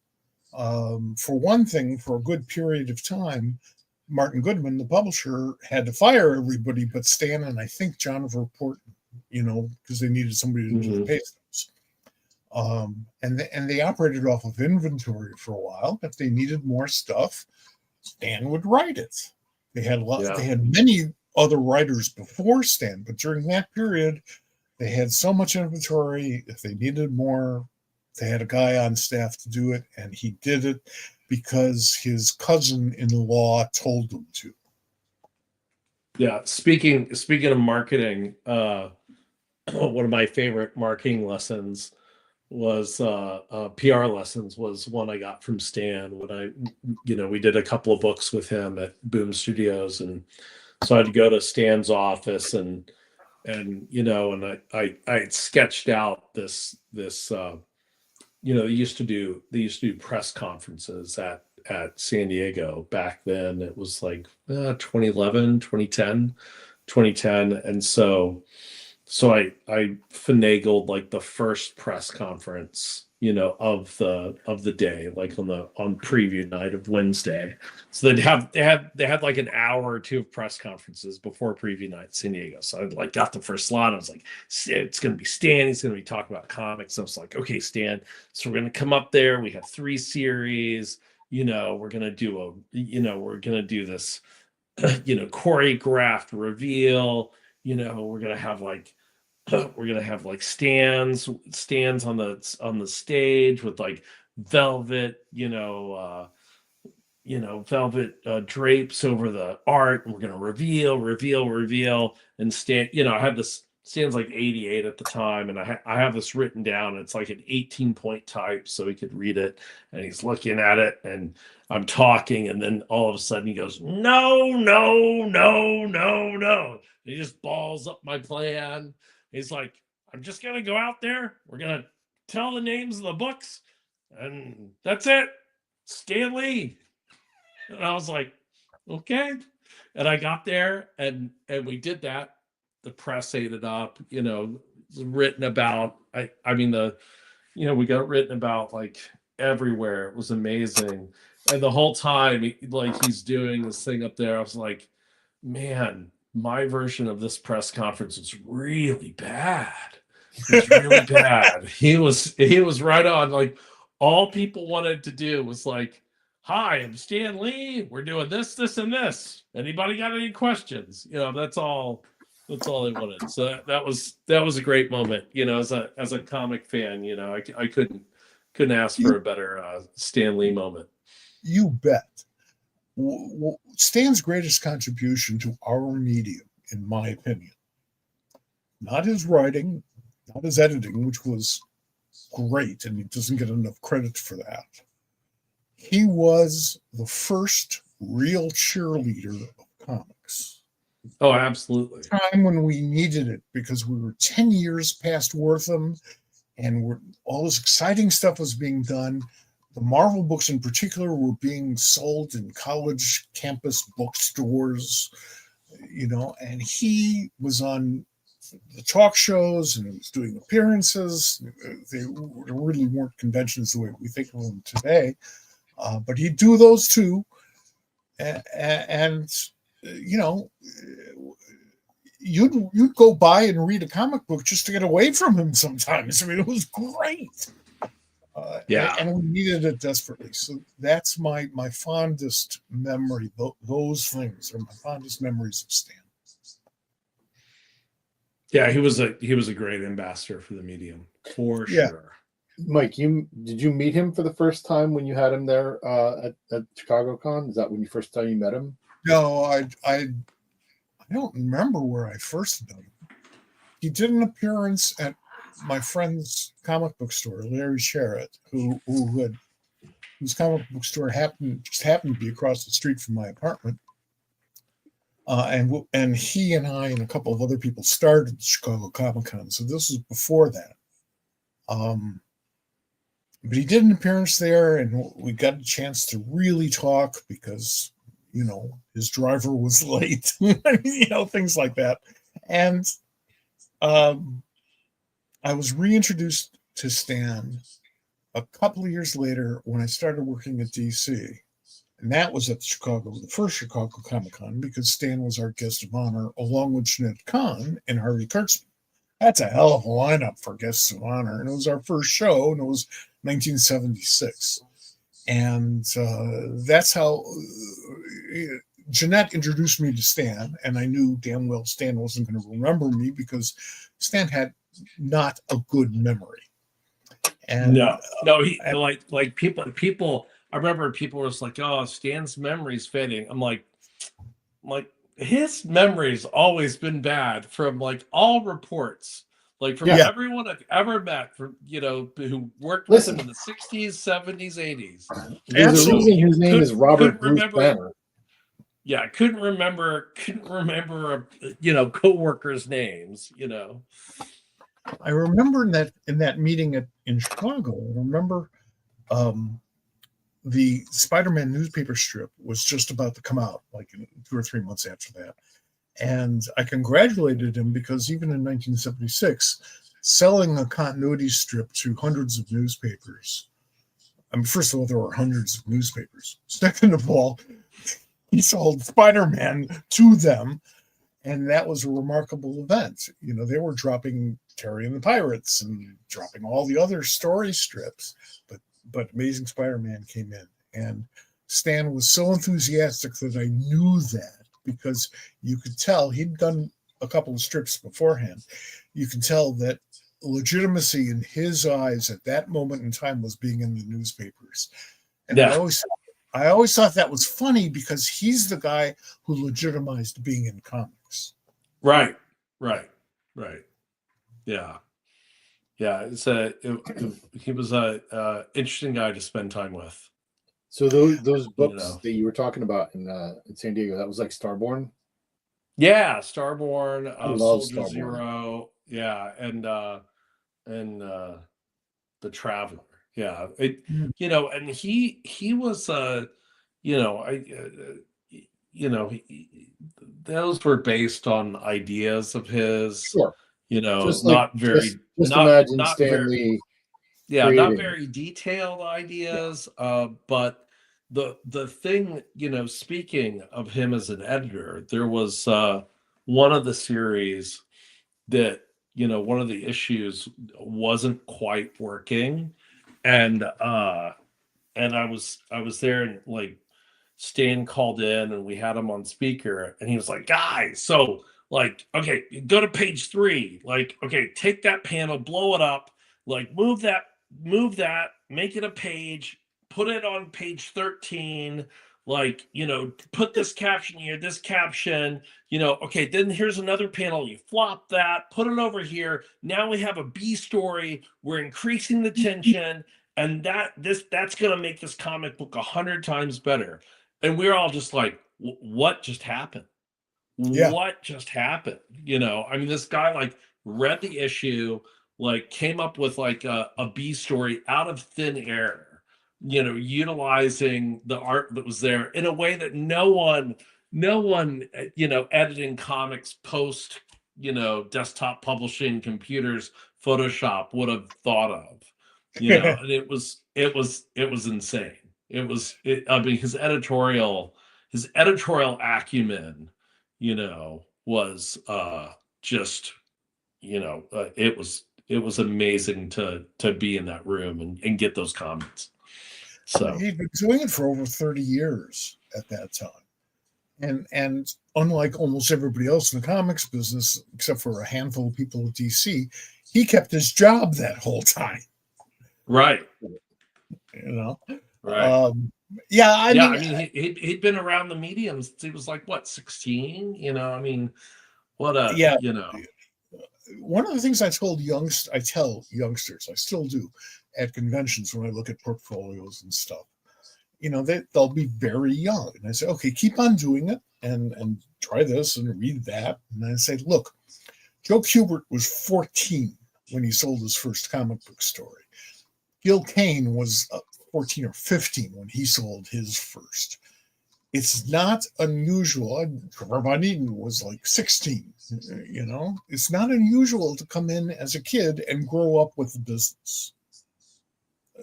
For one thing, for a good period of time, Martin Goodman, the publisher, had to fire everybody but Stan and I think John Porton, because they needed somebody to do the pay stubs. And they operated off of inventory for a while. If they needed more stuff, Stan would write it. They had They had many other writers before Stan, but during that period, they had so much inventory. If they needed more, they had a guy on staff to do it, and he did it because his cousin-in-law told him to. Yeah. Speaking of marketing, one of my favorite marketing lessons was PR lessons was one I got from Stan when we did a couple of books with him at Boom Studios, and so I had to go to Stan's office and I had sketched out this they used to do press conferences at San Diego back then. It was like 2011, 2010. And so I finagled like the first press conference, of the day, like on preview night of Wednesday. So they had like an hour or two of press conferences before preview night in San Diego. So I like got the first slot. I was like, it's going to be Stan. He's going to be talking about comics. And I was like, okay, Stan. So we're going to come up there. We have 3 series. We're going to do this choreographed reveal. We're gonna have like stands on the stage with like velvet, velvet drapes over the art, and we're gonna reveal, and Stan. I had this. Stan's like 88 at the time, and I have this written down. It's like an 18-point type, so he could read it, and he's looking at it, and I'm talking, and then all of a sudden he goes, "No, no, no, no, no!" He just balls up my plan. He's like, "I'm just gonna go out there. We're gonna tell the names of the books, and that's it. Stan Lee." And I was like, "Okay." And I got there, and we did that. The press ate it up. Written about. I mean we got written about like everywhere. It was amazing. And the whole time, he's doing this thing up there, I was like, man, my version of this press conference was really bad. It was really bad. He was right on. Like, all people wanted to do was like, "Hi, I'm Stan Lee. We're doing this, this, and this. Anybody got any questions?" That's all. That's all they wanted. So that was a great moment. As a comic fan, I couldn't ask for a better Stan Lee moment. You bet. Stan's greatest contribution to our medium, in my opinion, not his writing, not his editing, which was great, and he doesn't get enough credit for that. He was the first real cheerleader of comics. Oh, absolutely. Time when we needed it, because we were 10 years past Wortham, and all this exciting stuff was being done. The Marvel books in particular were being sold in college campus bookstores, and he was on the talk shows and he was doing appearances. They really weren't conventions the way we think of them today, but he'd do those too. And you'd go by and read a comic book just to get away from him sometimes. I mean, it was great. And we needed it desperately. So that's my fondest memory. Those things are my fondest memories of Stan. Yeah, he was a great ambassador for the medium, for sure. Mike, did you meet him for the first time when you had him there at Chicago Con? Is that when you first time you met him? No, I don't remember where I first met him. He did an appearance at my friend's comic book store, Larry Sherritt, whose comic book store happened to be across the street from my apartment. And he and I and a couple of other people started the Chicago Comic Con, so this was before that. But he did an appearance there, and we got a chance to really talk because his driver was late, things like that. And I was reintroduced to Stan a couple of years later when I started working at DC. And that was at the first Chicago Comic Con, because Stan was our guest of honor, along with Jeanette Kahn and Harvey Kurtzman. That's a hell of a lineup for guests of honor. And it was our first show, and it was 1976. And that's how Jeanette introduced me to Stan, and I knew damn well Stan wasn't going to remember me because Stan had not a good memory. And no, he like people. I remember people were just like, "Oh, Stan's memory's fading." I'm like, his memory's always been bad from like all reports. Like from everyone I've ever met, who worked with him in the 60s, 70s, 80s. There's a reason his name is Robert Bruce Banner. Yeah, I couldn't remember, co-workers' names, I remember in that meeting in Chicago, I remember the Spider-Man newspaper strip was just about to come out, like 2 or 3 months after that. And I congratulated him because even in 1976, selling a continuity strip to hundreds of newspapers. I mean, first of all, there were hundreds of newspapers. Second of all, he sold Spider-Man to them, and that was a remarkable event. They were dropping Terry and the Pirates and dropping all the other story strips, but Amazing Spider-Man came in, and Stan was so enthusiastic that I knew that because you could tell he'd done a couple of strips beforehand. You can tell that legitimacy in his eyes at that moment in time was being in the newspapers. And Yeah. I always thought that was funny because he's the guy who legitimized being in comics. Right. Yeah. He was a interesting guy to spend time with. So those books that you were talking about in San Diego, that was like Starborn. Yeah, Starborn, I love Soldier Starborn. Zero, yeah, and The Traveler, yeah. And he was those were based on ideas of his, Sure. Just not very, just not imagine not Stan very, Lee yeah, not creating. very detailed Yeah. ideas. But the thing, speaking of him as an editor, there was one of the series that one of the issues wasn't quite working, and I was there, and like Stan called in and we had him on speaker, and he was like, guys, so like, okay, go to page 3, like, okay, take that panel, blow it up, like move that, make it a page, put it on page 13, like, put this caption here, this caption, okay, then here's another panel, you flop that, put it over here, now we have a B story, we're increasing the tension, and that's gonna make this comic book 100 times better. And we're all just like, what just happened? Yeah. What just happened? I mean, this guy like read the issue, like came up with like a B story out of thin air, utilizing the art that was there in a way that no one, editing comics post, desktop publishing computers, Photoshop would have thought of, and it was insane. I mean, his editorial acumen, was just, it was amazing to be in that room and get those comments. So he'd been doing it for over 30 years at that time. And unlike almost everybody else in the comics business, except for a handful of people at DC, he kept his job that whole time. Right. Right. I mean, he'd been around the medium since he was like, what, 16? I mean, what a, One of the things I tell youngsters, I still do at conventions when I look at portfolios and stuff, they'll be very young. And I say, okay, keep on doing it and try this and read that. And I say, look, Joe Kubert was 14 when he sold his first comic book story. Gil Kane was 14 or 15 when he sold his first. It's not unusual. Trevor Von Eaton was like 16. It's not unusual to come in as a kid and grow up with the business.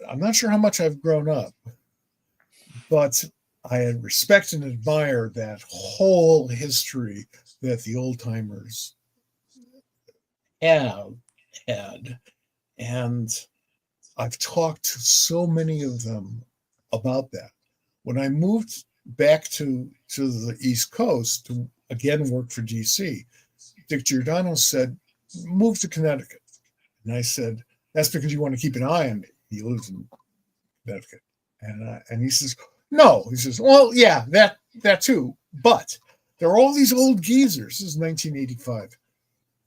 I'm not sure how much I've grown up, but I respect and admire that whole history that the old timers have had. And I've talked to so many of them about that. When I moved back to the East Coast to again work for DC, Dick Giordano said, move to Connecticut. And I said, that's because you want to keep an eye on me. He lives in Connecticut. And he says, no. He says, well, yeah, that too. But there are all these old geezers. This is 1985.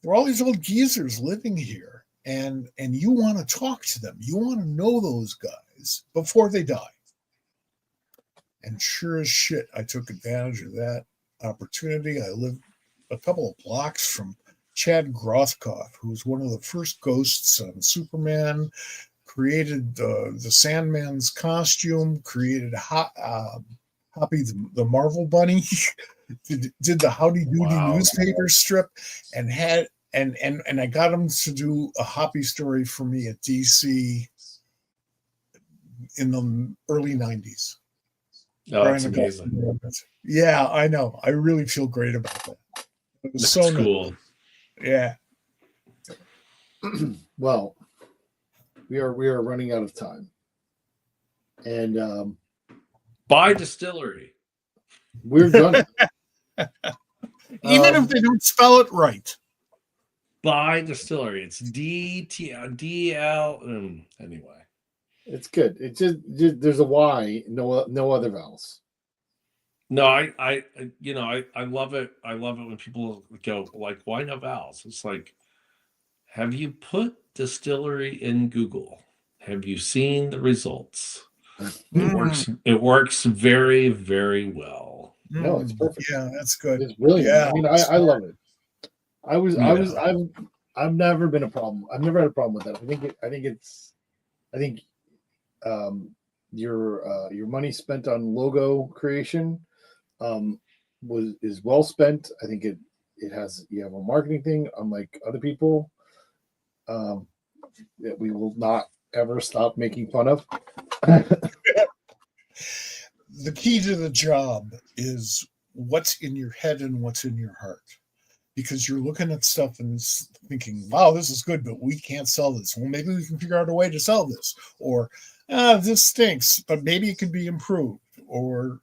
There are all these old geezers living here. And you want to talk to them. You want to know those guys before they die. And sure as shit, I took advantage of that opportunity. I lived a couple of blocks from Chad Grothkopf, who was one of the first ghosts on Superman, created the Sandman's costume, created Hoppy the Marvel Bunny, did the Howdy Doody newspaper strip, and I got him to do a Hoppy story for me at DC in the early 90s. Oh, that's amazing. Yeah, I know. I really feel great about that. It was that's so cool. Yeah. Well, we are running out of time, and buy DSTLRY. We're gonna. Even if they don't spell it right. By Distillery. It's DTL. Anyway. It's good. It just there's a Y, no other vowels. No, I love it. I love it when people go like, why no vowels? It's like, have you put distillery in Google? Have you seen the results? It works. It works very, very well. No, it's perfect. Yeah, that's good. It's brilliant. Yeah, I mean, I love it. Yeah. I've never been a problem. I've never had a problem with that. I think your money spent on logo creation is well spent. I think you have a marketing thing, unlike other people, that we will not ever stop making fun of. The key to the job is what's in your head and what's in your heart, because you're looking at stuff and thinking, wow, this is good, but we can't sell this. Well, maybe we can figure out a way to sell this, or this stinks, but maybe it could be improved, or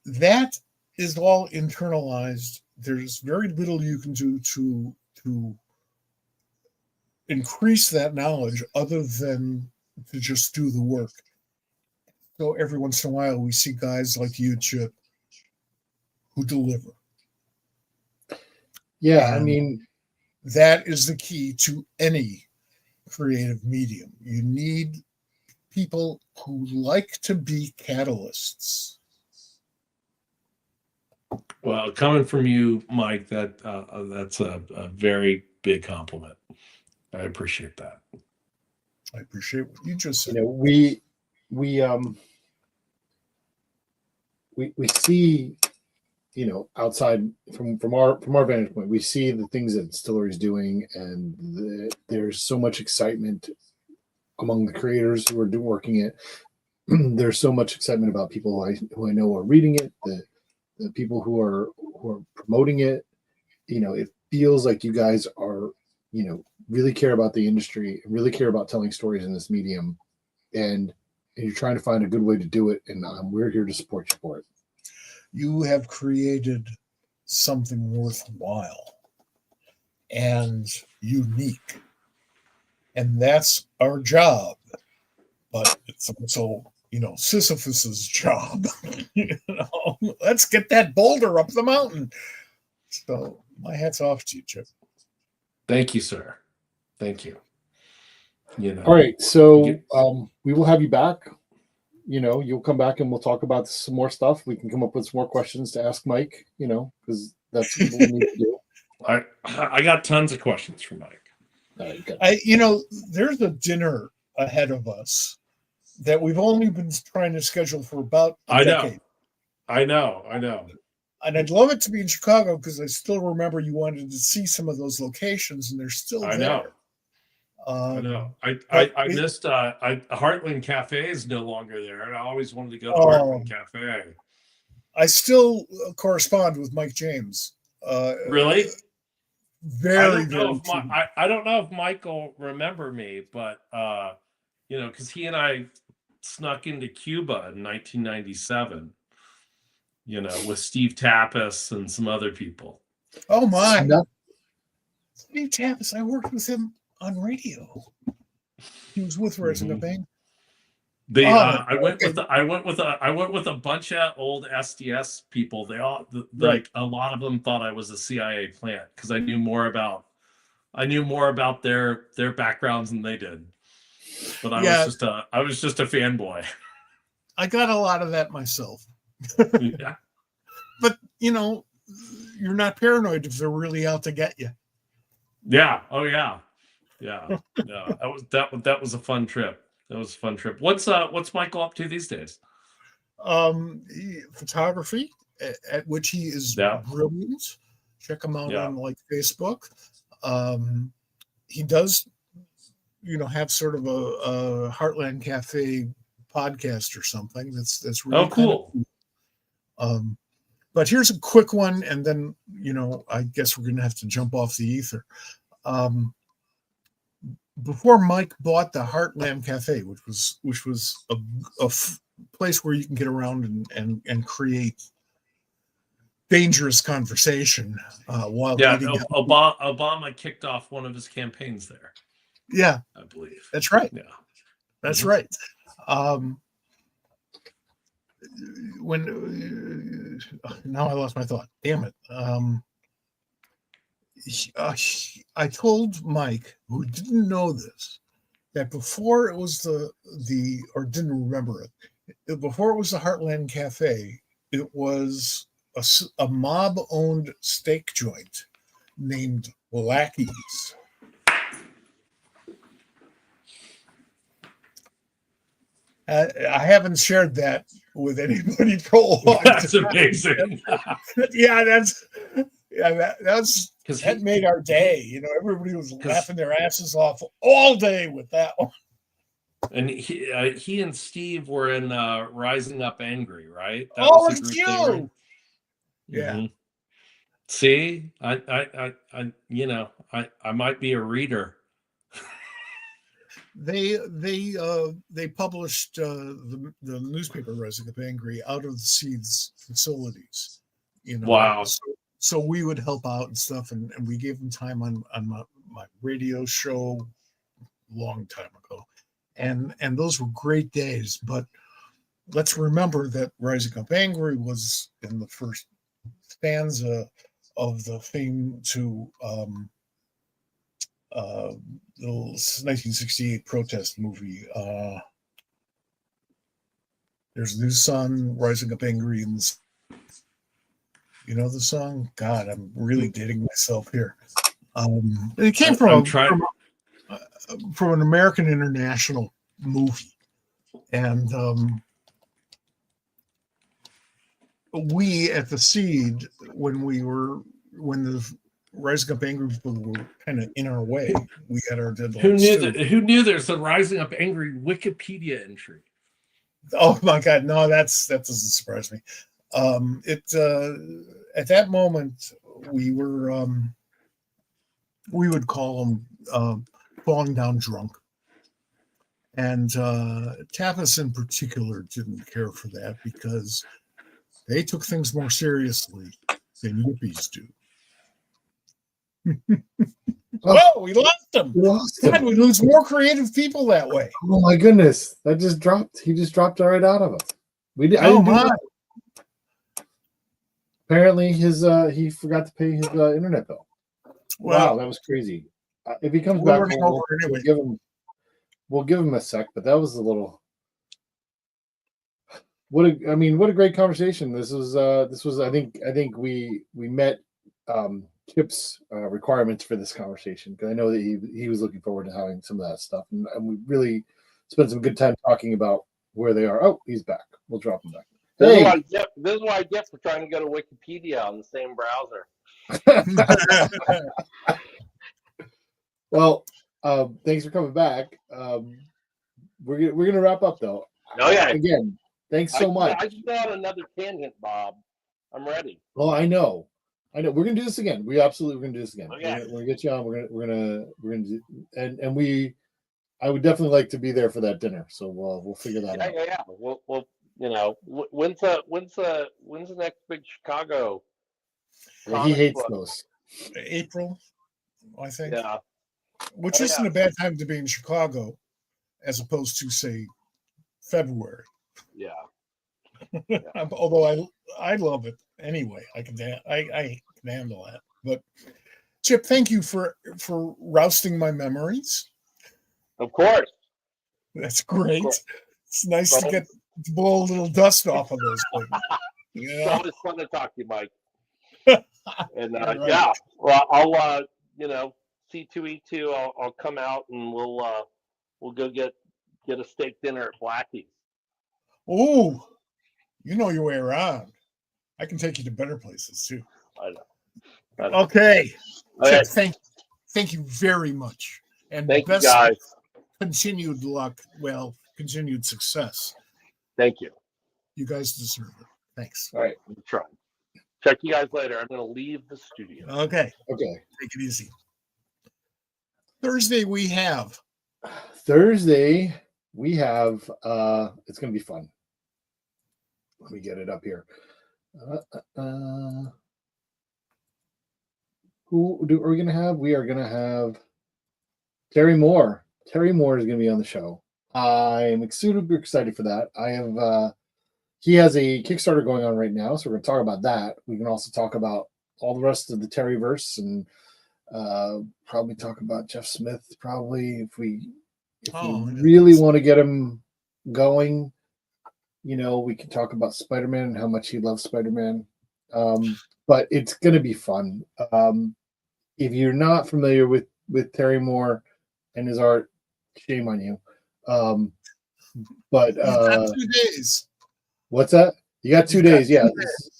that is all internalized. There's very little you can do to increase that knowledge other than to just do the work. So every once in a while, we see guys like you, Chip, who deliver. Yeah, And I mean, that is the key to any creative medium. You need people who like to be catalysts. Well, coming from you, Mike, that's a very big compliment. I appreciate that. I appreciate what you just said. we see, outside from our vantage point, we see the things that Distillery is doing, and there's so much excitement among the creators who are working it. There's so much excitement about people who I know are reading it, the people who are promoting it. It feels like you guys are, really care about the industry, really care about telling stories in this medium, and you're trying to find a good way to do it. And we're here to support you for it. You have created something worthwhile and unique, and that's our job. But it's also, Sisyphus's job. Let's get that boulder up the mountain. So my hat's off to you, Chip. Thank you, sir. Thank you. All right, so we will have you back. You'll come back and we'll talk about some more stuff. We can come up with some more questions to ask Mike, because that's what we need to do. I got tons of questions for Mike. All right, good. There's a dinner ahead of us that we've only been trying to schedule for about a decade. I know. And I'd love it to be in Chicago, because I still remember you wanted to see some of those locations, and they're still there. I know. I missed Heartland Cafe is no longer there, and I always wanted to go to Heartland Cafe. I still correspond with Mike James. Really? Very. I don't know if Mike will remember me, but because he and I snuck into Cuba in 1997. With Steve Tapas and some other people. Oh my! Steve Tapas, I worked with him on radio. He was with Resident Bang. I went with a bunch of old SDS people. They all a lot of them thought I was a CIA plant, because I knew more about their backgrounds than they did. But I was just a fanboy. I got a lot of that myself. Yeah. But you're not paranoid if they're really out to get you. Yeah. Oh yeah. Yeah. Yeah. That was a fun trip. What's Michael up to these days? Photography, at which he is brilliant. Check him out on Facebook. He does, have sort of a Heartland Cafe podcast or something. That's really cool. But here's a quick one, and then I guess we're going to have to jump off the ether. Before Mike bought the Heartland Cafe, which was a place where you can get around and create dangerous conversation while Yeah, eating. Obama kicked off one of his campaigns there. Yeah, I believe. that's right. Yeah, That's Mhm. right. When now I lost my thought. Damn it. I told Mike, who didn't know this, that before it was or didn't remember it, before it was the Heartland Cafe, it was a mob-owned steak joint named Blackies. I haven't shared that with anybody for a long That's time. amazing. Yeah, that made our day. Everybody was 'Cause- laughing their asses off all day with that one. And he and Steve were in Rising Up Angry, right? That Oh, was the it's group they were in. you. Yeah. Mhm. See, I might be a reader. They published the newspaper Rising Up Angry out of the Seeds facilities. Wow. So we would help out and stuff, and we gave them time on my radio show long time ago, and those were great days. But let's remember that Rising Up Angry was in the first stanza of the theme to the 1968 protest movie. There's a new sun rising up angry, and you know the song. God, I'm really dating myself here. It came from an American International movie, and we at the Seed, when the Rising Up Angry people were kind of in our way, we had our deadlines. Who knew there's a Rising Up Angry Wikipedia entry? Oh my God, no, that doesn't surprise me. At that moment we would call them falling down drunk, and Tapas in particular didn't care for that because they took things more seriously than yippies do. Oh, we lost him. God, we lose more creative people that way. Oh my goodness, that just dropped. He just dropped right out of us. I didn't do that. Apparently, he forgot to pay his internet bill. Wow, that was crazy. If he comes back, we'll give him a sec. But that was a little. What a great conversation. This was. I think we met Chip's requirements for this conversation, because I know that he was looking forward to having some of that stuff, and we really spent some good time talking about where they are. Oh, he's back. We'll drop him back. This is what I get for trying to go to Wikipedia on the same browser. Well, thanks for coming back. We're gonna wrap up though. Oh yeah. Again, thanks so much. I just got another tangent, Bob. I'm ready. Oh, I know. We're gonna do this again. We're gonna do this again. Okay. We're gonna get you on. We're gonna do, and I would definitely like to be there for that dinner. So we'll figure that out. Yeah. We'll when's the next big Chicago? He hates those. April, I think. Yeah. Which isn't a bad time to be in Chicago, as opposed to, say, February. Yeah. Although I love it anyway. I can handle that. But Chip, thank you for rousting my memories. Of course. That's great. It's nice to blow a little dust off of those things. It's always fun to talk to you, Mike. And right. Yeah, well, I'll C2E2. I'll come out and we'll go get a steak dinner at Blackie's. Oh, you know your way around. I can take you to better places too. I know. Okay. Chip, thank you very much, and thank you guys. Continued luck. Well, continued success. Thank you. You guys deserve it. Thanks. All right. I'm trying. Check you guys later. I'm going to leave the studio. Okay. Take it easy. Thursday we have. It's going to be fun. Let me get it up here. Are we going to have? We are going to have Terry Moore. Terry Moore is going to be on the show. I'm super excited for that. He has a Kickstarter going on right now, so we're going to talk about that. We can also talk about all the rest of the Terryverse and probably talk about Jeff Smith. Probably if we really want to get him going, we can talk about Spider-Man and how much he loves Spider-Man. But it's going to be fun. If you're not familiar with Terry Moore and his art, shame on you. But 2 days. What's that? You got 2 days. Yeah,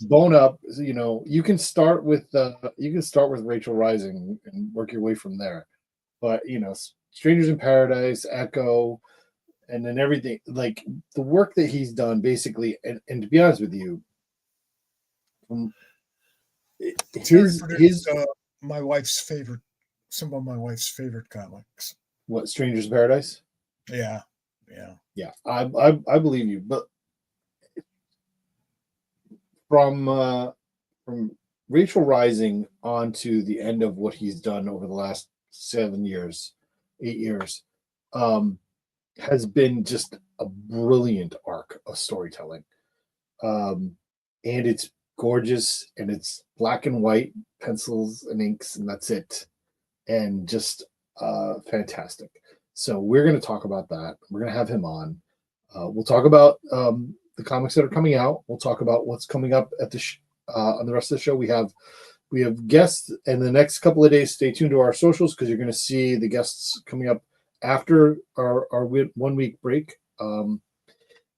bone up. You can start with Rachel Rising and work your way from there. But Strangers in Paradise, Echo, and then everything, like the work that he's done, basically. And to be honest with you, my wife's favorite, some of my wife's favorite comics. What, Strangers in Paradise? Yeah. I believe you, but from Rachel Rising on to the end of what he's done over the last 8 years, has been just a brilliant arc of storytelling. And it's gorgeous, and it's black and white, pencils and inks, and that's it. And just fantastic. So we're going to talk about that. We're going to have him on. We'll talk about the comics that are coming out. We'll talk about what's coming up at the on the rest of the show. We have guests in the next couple of days. Stay tuned to our socials because you're going to see the guests coming up after our 1 week break.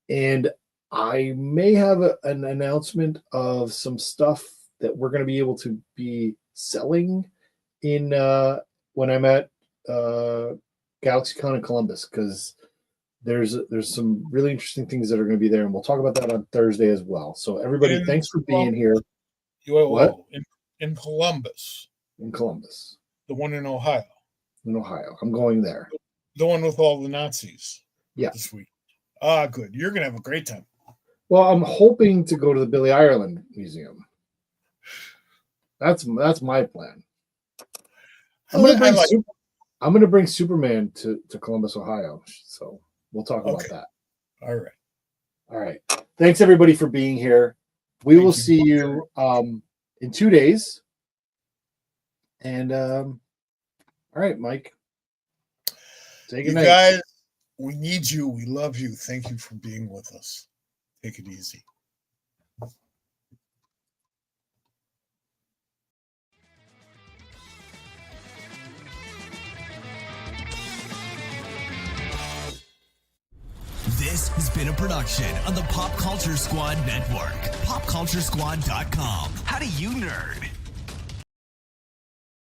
And I may have an announcement of some stuff that we're going to be able to be selling in when I'm at GalaxyCon in Columbus, because there's some really interesting things that are going to be there, and we'll talk about that on Thursday as well. So everybody, thanks for being here. What? In Columbus. In Columbus. The one in Ohio. In Ohio. I'm going there. The one with all the Nazis. Yeah. This week. Good. You're going to have a great time. Well, I'm hoping to go to the Billy Ireland Museum. That's my plan. I'm going to bring Superman to Columbus, Ohio. So we'll talk about that. All right. Thanks everybody for being here. We will see you in 2 days. And all right, Mike. Say good night. Guys, we need you. We love you. Thank you for being with us. Take it easy. This has been a production of the Pop Culture Squad Network. PopCultureSquad.com. How do you nerd?